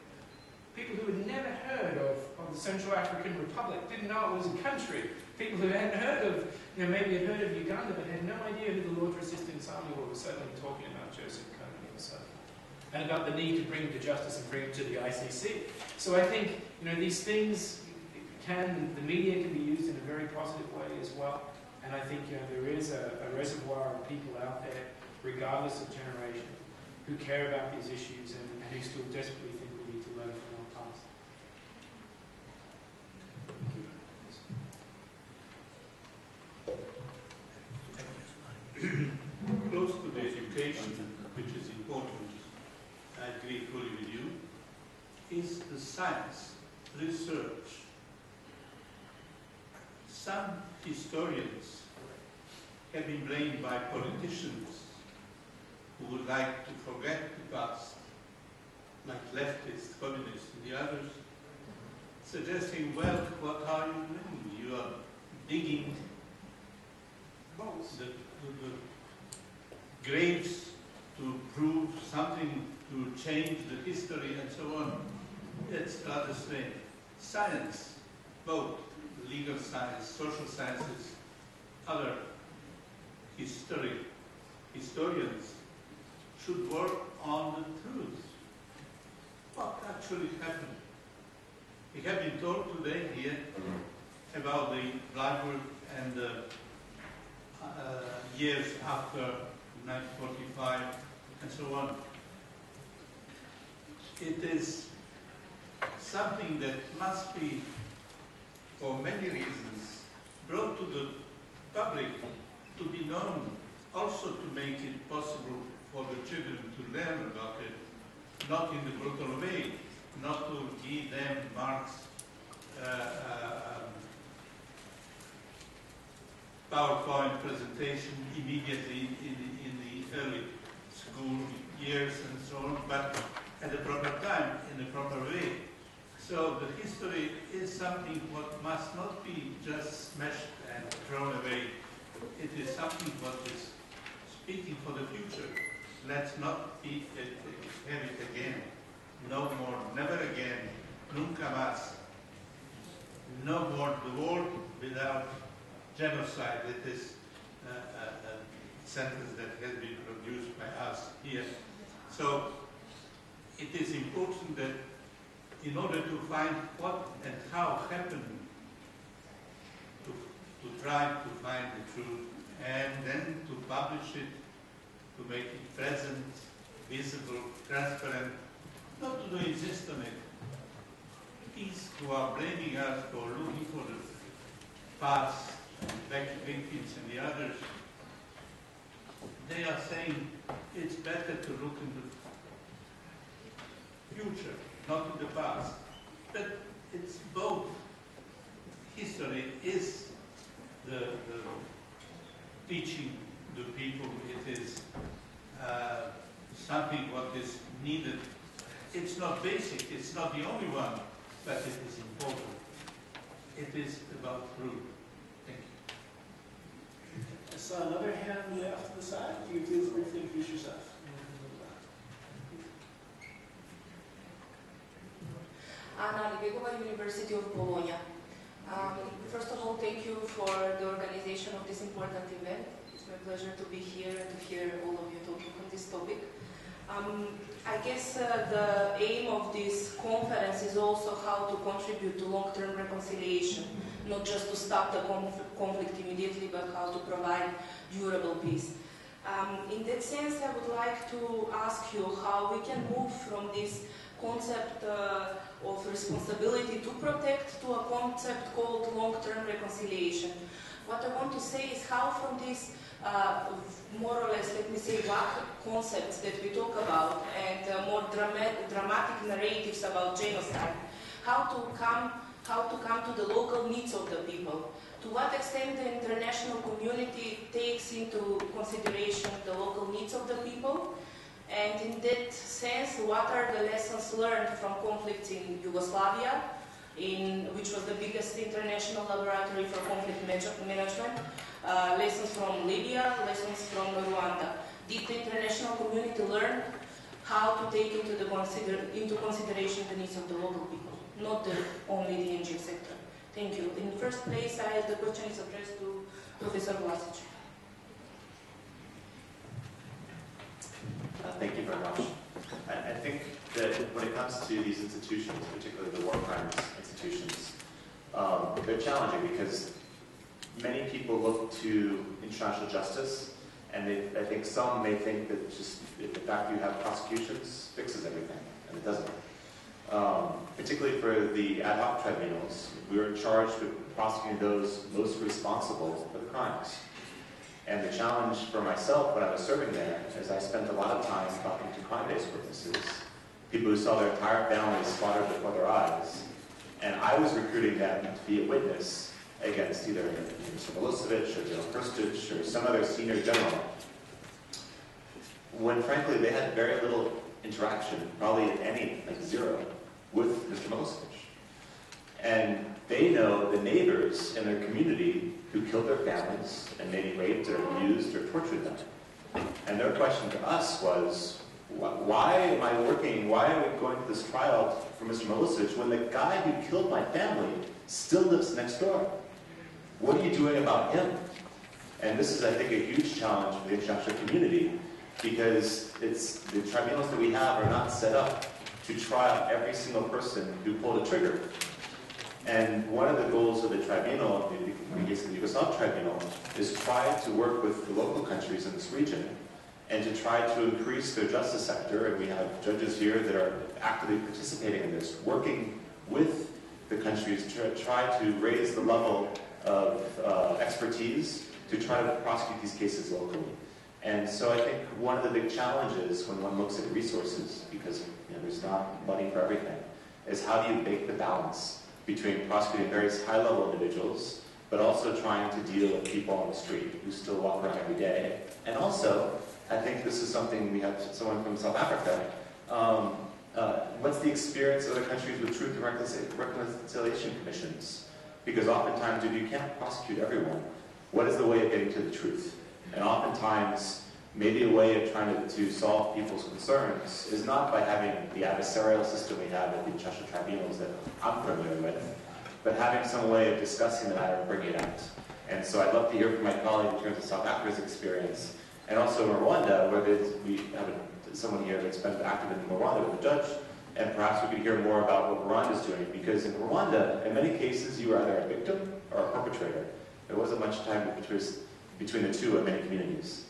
D: People who had never heard of the Central African Republic, didn't know it was a country. People who hadn't heard of, you know, maybe had heard of Uganda, but had no idea who the Lord's Resistance Army were suddenly talking about Joseph Kony and so forth. And about the need to bring him to justice and bring him to the ICC. So I think, you know, these things the media can be used in a very positive way as well. And I think, you know, there is a reservoir of people out there, regardless of generation, who care about these issues and who still desperately think we need to learn from our past.
B: Close to the education, which is important, I agree fully with you, is the science, research, some historians have been blamed by politicians who would like to forget the past, like leftists, communists, and the others, suggesting, well, what are you doing? You are digging the graves to prove something, to change the history, and so on. It's rather strange. Science, both legal science, social sciences, other historians should work on the truth. What actually happened? We have been told today here about the Blackwood and the years after 1945 and so on. It is something that must be, for many reasons, brought to the public to be known, also to make it possible for the children to learn about it, not in the brutal way, not to give them Marx PowerPoint presentation immediately in the early school years and so on, but at the proper time, in the proper way. So the history is something what must not be just smashed and thrown away. It is something what is speaking for the future. Let's not have it again. No more, never again, nunca más. No more the world without genocide. It is a sentence that has been produced by us here. So it is important that in order to find what and how happened, to try to find the truth and then to publish it, to make it present, visible, transparent, not to do insist on it. These who are blaming us for looking for the past, Winkins and the others, they are saying it's better to look in the future, not in the past. But it's both. History is the teaching the people. It is something what is needed. It's not basic, it's not the only one, but it is important. It is about truth. Thank you.
A: I saw another hand off to the side. Can you please briefly introduce yourself?
I: Anna Libegova, University of Bologna. First of all, thank you for the organization of this important event. It's my pleasure to be here and to hear all of you talking on this topic. I guess the aim of this conference is also how to contribute to long-term reconciliation, not just to stop the conflict immediately, but how to provide durable peace. In that sense, I would like to ask you how we can move from this concept of responsibility to protect to a concept called long-term reconciliation. What I want to say is how from this more or less, let me say, vague concepts that we talk about and more dramatic narratives about genocide, how to come to the local needs of the people. To what extent the international community takes into consideration the local needs of the people, and in that sense, what are the lessons learned from conflicts in Yugoslavia, which was the biggest international laboratory for conflict management, lessons from Libya, lessons from Rwanda. Did the international community learn how to take into consideration the needs of the local people, not only the NGO sector? Thank you. In the first place, the question is addressed to Professor Vlasic.
E: Thank you very much. I think that when it comes to these institutions, particularly the war crimes institutions, they're challenging because many people look to international justice, and I think some may think that just the fact you have prosecutions fixes everything, and it doesn't. Particularly for the ad hoc tribunals, we were charged with prosecuting those most responsible for the crimes. And the challenge for myself when I was serving there is I spent a lot of time talking to crime-based witnesses, people who saw their entire families slaughtered before their eyes. And I was recruiting them to be a witness against either Mr. Milosevic or General Krstić or some other senior general, when frankly they had very little interaction, probably if any, like zero, with Mr. Milosevic. And they know the neighbors in their community who killed their families and maybe raped or abused or tortured them. And their question to us was, why am I working, why are we going to this trial for Mr. Milosevic when the guy who killed my family still lives next door? What are you doing about him? And this is, I think, a huge challenge for the international community, because the tribunals that we have are not set up to try out every single person who pulled a trigger. And one of the goals of the tribunal, in the case of the Yugoslav tribunal, is try to work with the local countries in this region and to try to increase their justice sector. And we have judges here that are actively participating in this, working with the countries to try to raise the level of expertise to try to prosecute these cases locally. And so I think one of the big challenges when one looks at resources, because there's not money for everything, is how do you make the balance between prosecuting various high-level individuals, but also trying to deal with people on the street who still walk around every day. And also, I think this is something, we have someone from South Africa, what's the experience of other countries with truth and reconciliation commissions? Because oftentimes, if you can't prosecute everyone, what is the way of getting to the truth? And oftentimes, maybe a way of trying to solve people's concerns is not by having the adversarial system we have at the international tribunals that I'm familiar with, but having some way of discussing the matter and bringing it out. And so I'd love to hear from my colleague in terms of South Africa's experience, and also in Rwanda, where we have someone here that's been active in Rwanda with a judge, and perhaps we could hear more about what Rwanda is doing, because in Rwanda, in many cases, you are either a victim or a perpetrator. There wasn't much time between the two in many communities.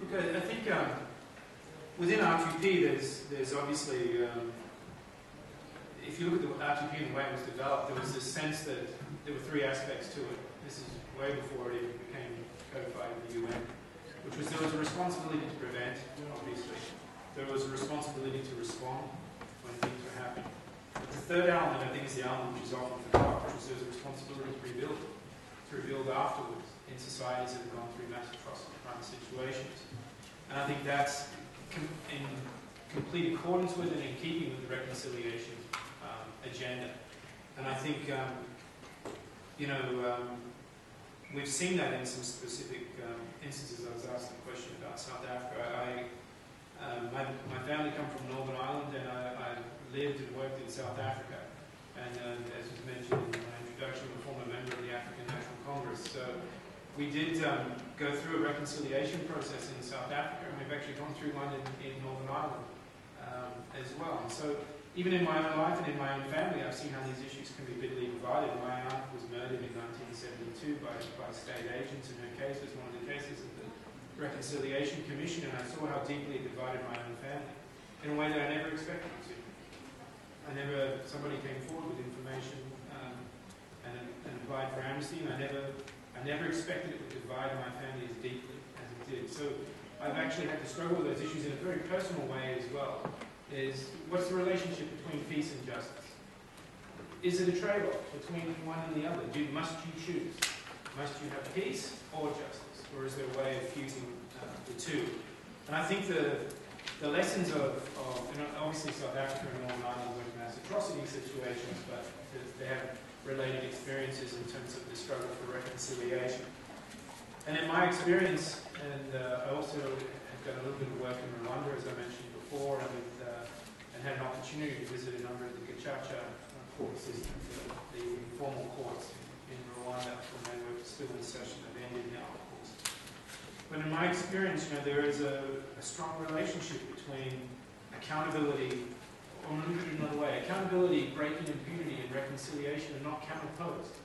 D: Look, I think within R2P, there's obviously, if you look at the R2P and the way it was developed, there was this sense that there were three aspects to it. This is way before it even became codified in the UN, which was there was a responsibility to prevent, obviously. There was a responsibility to respond when things were happening. But the third element, I think, is the element which is often forgotten, which is there's a responsibility to rebuild afterwards in societies that have gone through mass atrocity crime situations. And I think that's in complete accordance with and in keeping with the reconciliation agenda. And I think, we've seen that in some specific instances. I was asked a question about South Africa. My family come from Northern Ireland, and I lived and worked in South Africa. And as was mentioned in my introduction, I'm a former member of the African National Congress. So we did go through a reconciliation process in South Africa, and we've actually gone through one in Northern Ireland as well. And so even in my own life and in my own family, I've seen how these issues can be bitterly divided. My aunt was murdered in 1972 by state agents, and her case was one of the cases of the Reconciliation Commission, and I saw how deeply it divided my own family in a way that I never expected it to. Somebody came forward with information and applied for amnesty, and I never expected it would divide my family as deeply as it did. So I've actually had to struggle with those issues in a very personal way as well. What's the relationship between peace and justice? Is it a trade-off between one and the other? Must you choose? Must you have peace or justice? Or is there a way of fusing the two? And I think the lessons of obviously South Africa and Northern Ireland were mass atrocity situations, but they have related experiences in terms of the struggle for reconciliation. And in my experience, and I also have done a little bit of work in Rwanda, as I mentioned before, and had an opportunity to visit a number of the Gacaca court systems, the informal courts in Rwanda when they were still in session. They've ended now, of course. But in my experience, there is a strong relationship between accountability, or let me put it another way, accountability, breaking impunity, and reconciliation are not counterposed.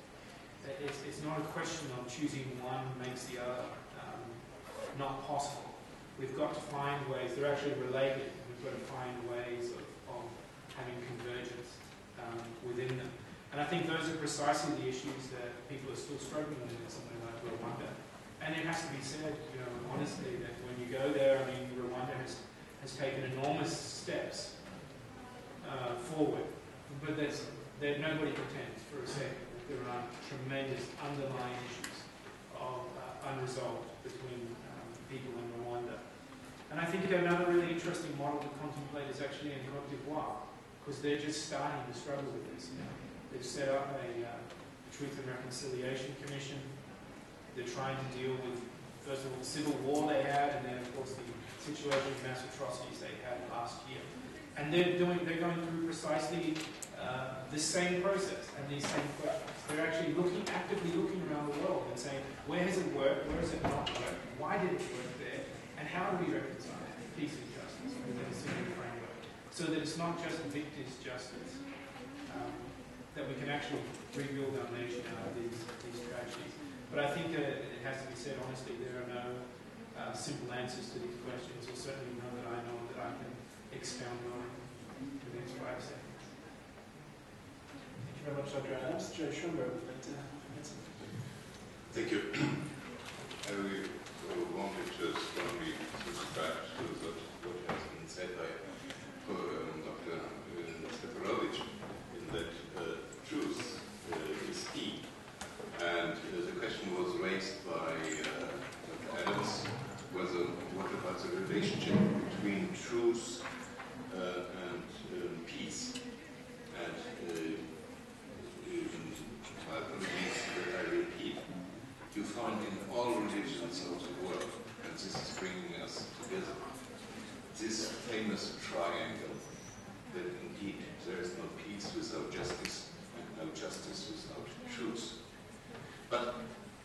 D: It's not a question of choosing one makes the other not possible. We've got to find ways, they're actually related, we've got to find ways of having convergence within them. And I think those are precisely the issues that people are still struggling with in somewhere like Rwanda. And it has to be said, honestly, that when you go there, Rwanda has taken enormous steps forward. But nobody pretends for a second that there are tremendous underlying issues of unresolved between people in Rwanda. And I think another really interesting model to contemplate is actually in Cote d'Ivoire, because they're just starting to struggle with this. They've set up a Truth and Reconciliation Commission. They're trying to deal with, first of all, the civil war they had, and then, of course, the situation of mass atrocities they had last year. And they're going through precisely the same process and these same questions. They're actually actively looking around the world and saying, where has it worked, where has it not worked, why did it work there, and how do we reconcile peace and justice within a single framework, so that it's not just victims' justice, that we can actually rebuild our nation out of these tragedies. But I think it has to be said honestly, there are no simple answers to these questions, or certainly none that I know that I can expound on in the next 5 seconds.
A: Thank you very much, Dr. Adams. Joe Schoenberg.
J: Thank you. I wanted to strongly subscribe to what has been said by Dr. Seferovic, in that truth is key. And the question was raised by Dr. Adams, what about the relationship between truth and peace? And my apologies that I repeat, you find in all religions of the world, and this is bringing us together, this famous triangle, that indeed there is no peace without justice, and no justice without truth. But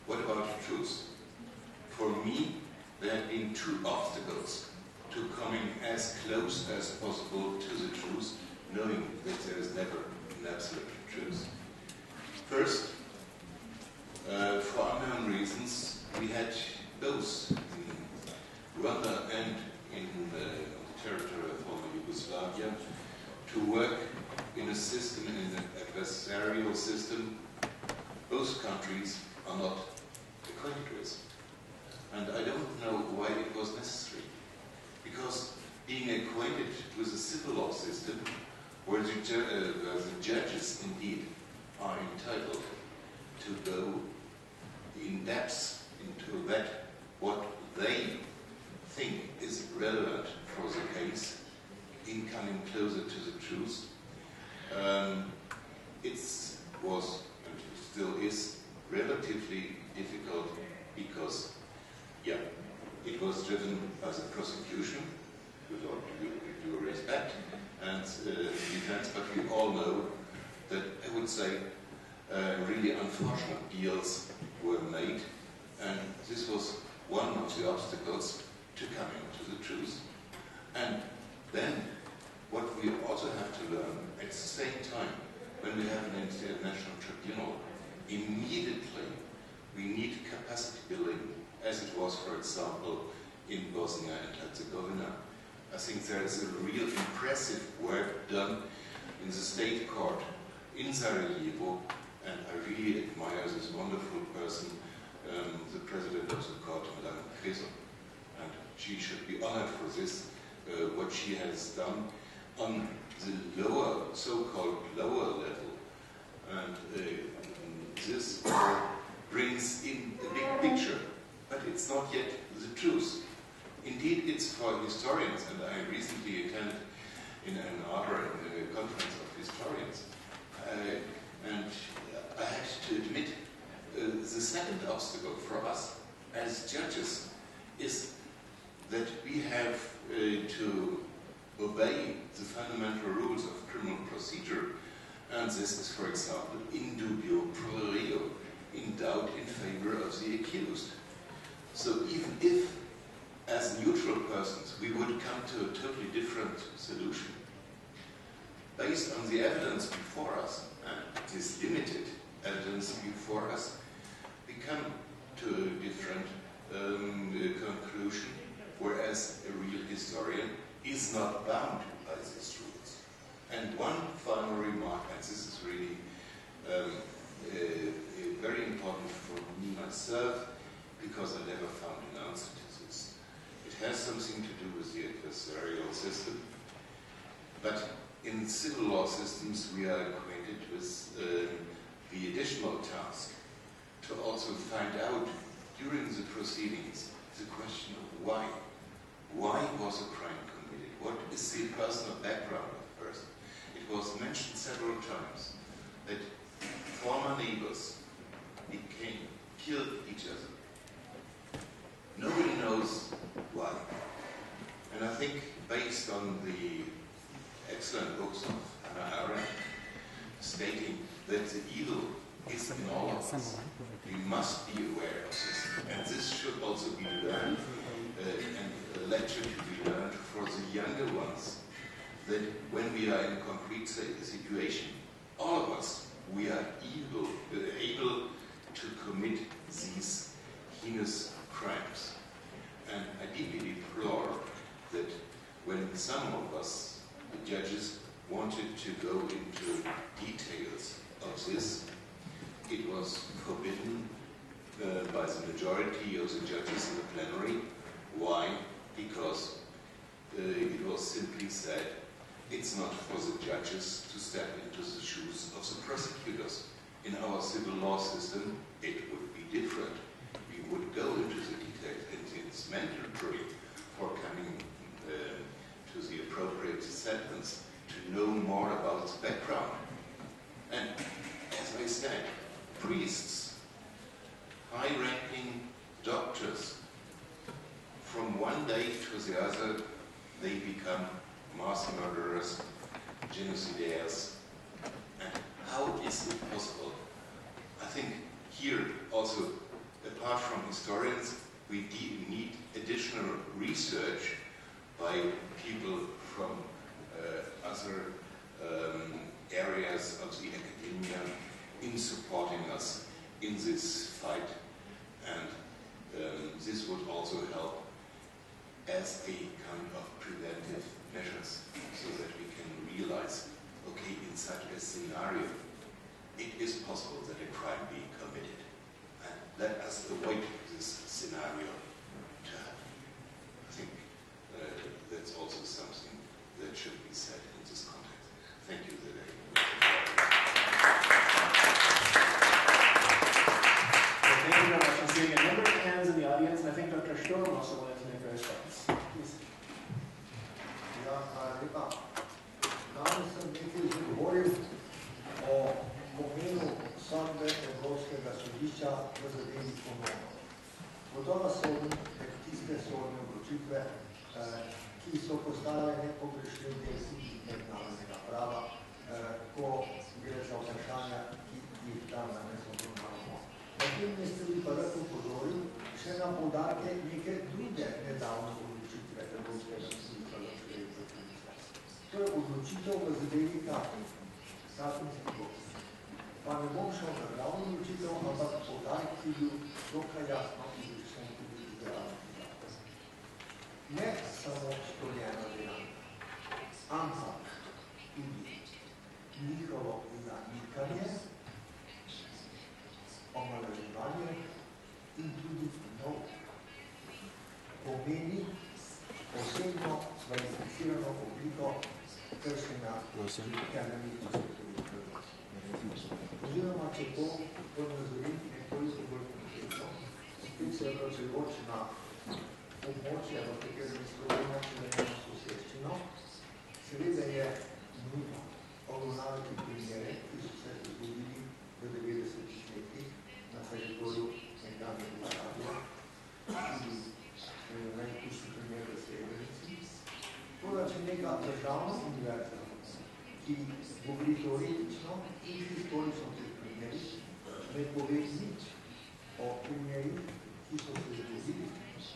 J: what about truth? For me, there have been 2 obstacles to coming as close as possible to the truth, knowing that there is never an absolute truth. First, for unknown reasons, we had both in Rwanda and in the territory of former Yugoslavia to work in a system, in an adversarial system, both countries are not acquainted with. And I don't know why it was necessary. Because being acquainted with a civil law system, where the judges indeed are entitled to go in depth into that, what they think is relevant for the case, in coming closer to the truth, it was, and still is, relatively difficult because, yeah, it was driven by the prosecution, with all due respect, and defense, but we all know that, I would say, really unfortunate deals were made, and this was one of the obstacles to coming to the truth. And then, what we also have to learn, at the same time, when we have an international tribunal, immediately we need capacity building, as it was, for example, in Bosnia and Herzegovina. I think there is a real impressive work done in the state court in Sarajevo, and I really admire this wonderful person, the president of the court, Madame Kreso. And she should be honored for this, what she has done on the lower, so-called lower level. And this brings in the big picture, but it's not yet the truth. Indeed, it's for historians, and I recently attended in Ann Arbor a conference of historians, and I had to admit the second obstacle for us as judges is that we have to obey the fundamental rules of criminal procedure, and this is, for example, in dubio pro reo, in doubt in favor of the accused. So even if, as neutral persons, we would come to a totally different solution, based on the evidence before us, and this limited evidence before us, we come to a different conclusion, whereas a real historian is not bound by these rules. And one final remark, and this is really very important for me myself, because I never found an answer to this. It has something to do with the adversarial system, but in civil law systems we are acquainted with the additional task to also find out during the proceedings the question of why. Why was a crime committed? What is the personal background of the person? It was mentioned several times that former neighbors killed each other. Nobody knows why. And I think based on the excellent books of Hannah Arendt stating that the evil is in all of us, we must be aware of this. And this should also be learned and a lecture to be learned for the younger ones, that when we are in a concrete situation, all of us, we are able to commit these heinous crimes. And I deeply deplore that when some of us, the judges, wanted to go into details of this, it was forbidden by the majority of the judges in the plenary. Why? Because it was simply said, it's not for the judges to step into the shoes of the prosecutors. In our civil law system, it would be different. We would go into the details, and it's mandatory for coming to the appropriate sentence to know more about the background. And as I said, priests, high-ranking doctors, from one day to the other, they become mass murderers, genocidaires. And how is it possible? I think here also, apart from historians, we need additional research by people from other areas of the academia in supporting us in this fight. And this would also help as a kind of preventive measures, so that we can realize, okay, in such a scenario, it is possible that a crime be committed. And let us avoid this scenario to happen. I think that's also something that should be said in this context. Thank you, Vivek.
A: Thank you very much. I'm seeing a number of hands in the audience, and I think Dr. Sturm also wanted to make a response. Please.
G: Danes sem nekaj govoril o pomenu sodbe Evropskega sodišča v zadevi ponovno. Gotovo so tiste sodne odločitve, ki so postale nepogrešljiv del mednarodnega prava, ko gre za vprašanja, ki jih tam danes obravnavamo. Na tem mestu bi pa rad upozoril še na poudarke neke druge nedavne odločitve Evropskega sodišča. To je odločitev v zadevi kazenskih postopkov. Pa ne bom šel na glavno odločitev, ampak poudarek, ki je bil dokaj jasno izrečen tudi izdelano. Ne samo storjeno dejanje, ampak tudi njihovo zanikanje, omalovaževanje in tudi nov pomeni posebno kvalificirano obliko kršenja temeljnih človekovih pravic. Oziroma, če to nazorim nekoliko bolj konkretno, spet se vračajoč na območje, v katerem Slovenija členjeno soseščino, seveda je nujno obravnavati primere, ki so se zgodili v 90-ih letih na teritoriju nekdanje Jugoslavije, tudi najhujši primer v Srebrenici. Toda, če neka državna univerza, ki govori teoretično in historično teh primerih, ne pove nič o primerih, ki so se zgodili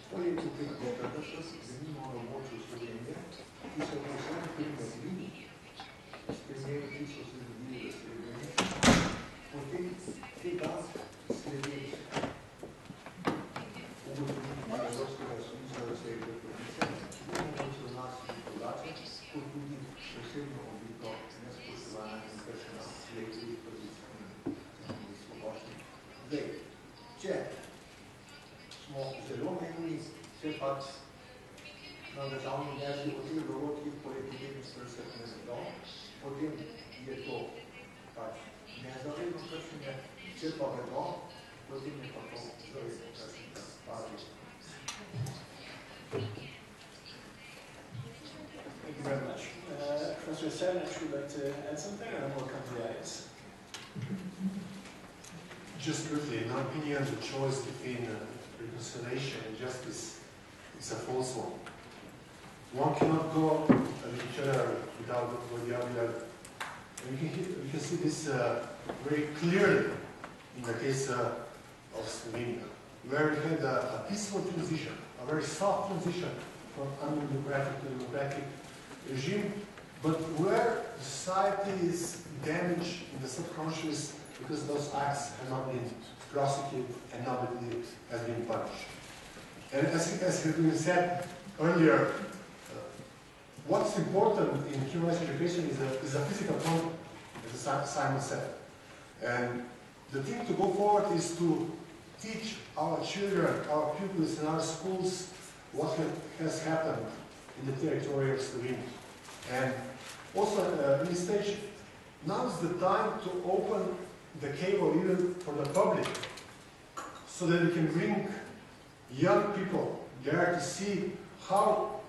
G: po letu 1945, zanimo na območju Slovenije, ki so povsem primerljivi s primeri, ki so se zgodili v Srebrenici, potem tega sledeč ugotovitve Evropskega sodišča za človekove pravice, mogoče v nas drugače, kot tudi posebno obliko nespoštovanja in kršenja človekovih pravic in svoboščin. Zdaj, če smo zelo menili, se pač na državni univerzi o teh dogodkih po epidemiji 40 let do, potem je to pač nezavedno kršenje, če pa vedo, potem je pa to zavedno kršenje.
A: Thank you very much. Professor Sernac would like to add something, and then we'll come to the audience.
C: Just briefly, in my opinion, the choice between reconciliation and justice is a false one. One cannot go at each other without the other. And you can see this very clearly in the case of Slovenia, where we had a peaceful transition, a very soft transition from undemocratic to democratic regime, but where society is damaged in the subconscious because those acts have not been prosecuted and nobody has been punished. And as has been said earlier, what's important in human rights education is a physical contact, as Simon said. And the thing to go forward is to teach our children, our pupils in our schools what has happened in the territory of Slovenia. And also in this stage, now is the time to open the cable even for the public, so that we can bring young people there to see how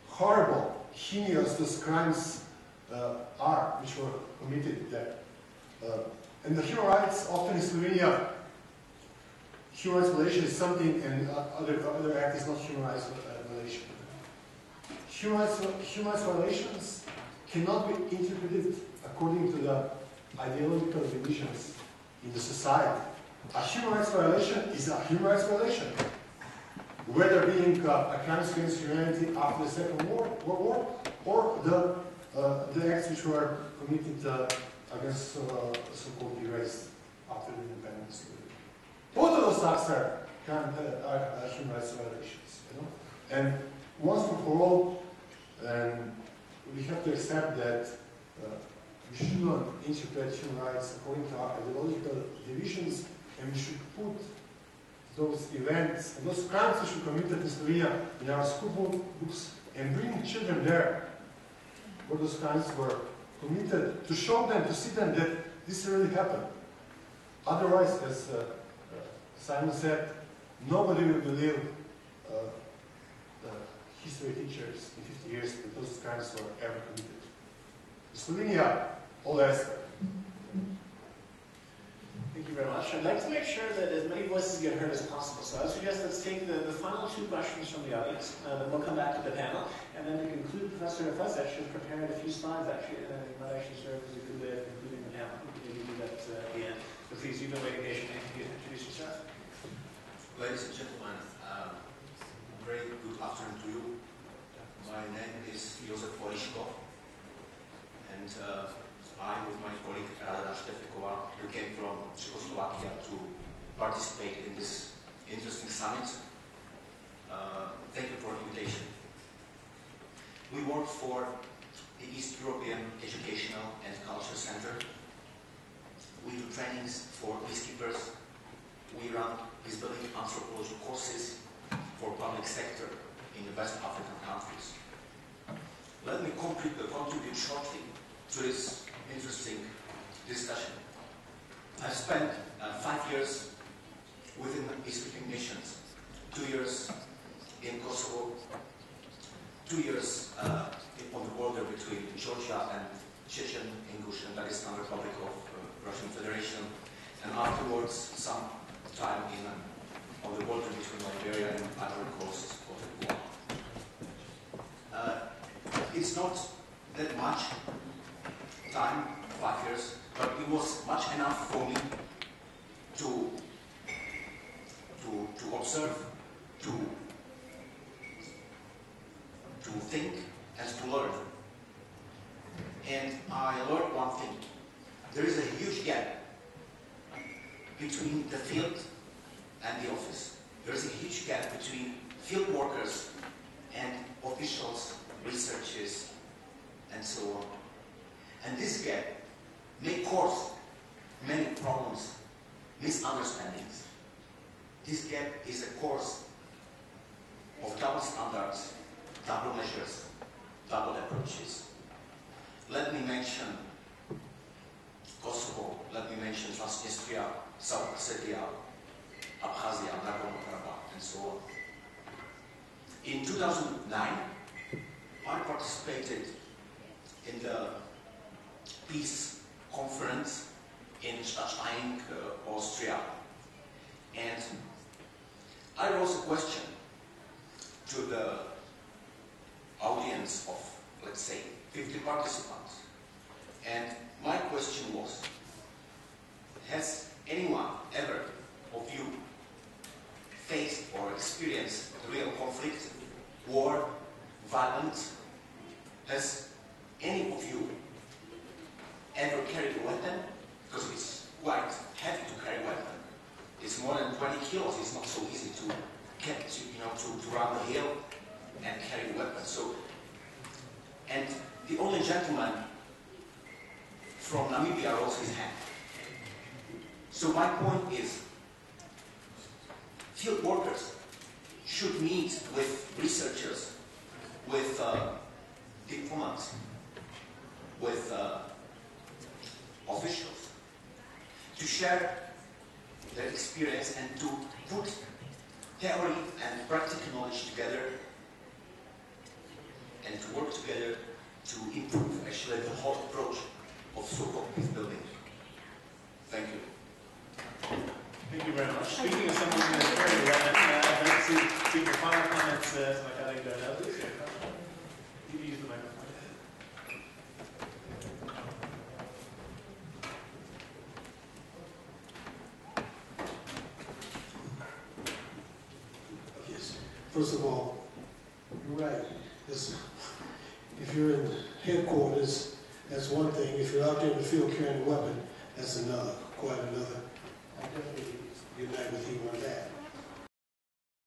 C: horrible, heinous those crimes are, which were committed there. And the human rights, often in Slovenia, human rights violation is something, and other act is not human rights violation. Human rights violations cannot be interpreted according to the ideological divisions in the society. A human rights violation is a human rights violation. Whether being a crime against humanity after the Second World War, or the acts which were committed against so-called race after the independence. Both of those acts are human rights violations. You know? And once and for all, we have to accept that we should not interpret human rights according to our ideological divisions, and we should put those events and those crimes which were committed in Slovenia in our school books and bring children there where those crimes were committed, to show them, to see them that this really happened. Otherwise, as Simon said, nobody will believe the history teachers in 50 years that those crimes were ever committed. Slovenia, all Esther.
A: Thank you very much. I'd like to make sure that as many voices get heard as possible. So I would suggest let's take the final two questions from the audience, then we'll come back to the panel. And then to conclude, Professor Fazec has prepared a few slides actually, and it might actually serve as a good way of concluding the panel. We can maybe do that at the end. So please, you've been waiting patiently. Introduce yourself.
K: Ladies and gentlemen, very good afternoon to you. My name is Josef Poliško, and I, with my colleague Rada Štefikova, we came from Czechoslovakia to participate in this interesting summit. Thank you for the invitation. We work for the East European Educational and Culture Center. We do trainings for peacekeepers. We run disability anthropology courses for public sector in the West African countries. Let me contribute shortly to this interesting discussion. I've spent 5 years within the peacekeeping missions, 2 years in Kosovo, 2 years on the border between Georgia and Chechen Ingush and Dagestan Republic of Russian Federation, and afterwards some time on the border between Liberia and Ivory Coast of the war. It's not that much time, 5 years, but it was much enough for me to observe, to think, and to learn. And I learned one thing. There is a huge gap between the field and the office. There is a huge gap between field workers and officials, researchers, and so on. And this gap may cause many problems, misunderstandings. This gap is a cause of double standards In 2009, I participated in the peace conference in Stadtstein, Austria. And I rose a question to the audience of, let's say, 50 participants. And my question was, has anyone ever of you faced or experienced real conflict, war, violence? Has any of you ever carried a weapon? Because it's quite heavy to carry a weapon. It's more than 20 kilos. It's not so easy to get, to run the hill and carry a weapon. So, and the only gentleman from Namibia rose his hand. So my point is, field workers should meet with researchers, with diplomats, with officials, to share their experience and to put theory and practical knowledge together and to work together to improve actually the whole approach of so-called peace building. Thank you.
A: Thank you very much. Speaking of someone who is very relevant, I'd like to give the final comments to my colleague Darnell. Please, you use the microphone.
L: Yes. First of all, you're right. If you're in headquarters, that's one thing. If you're out there in the field carrying a weapon, that's another, quite another. I definitely unite with you on that.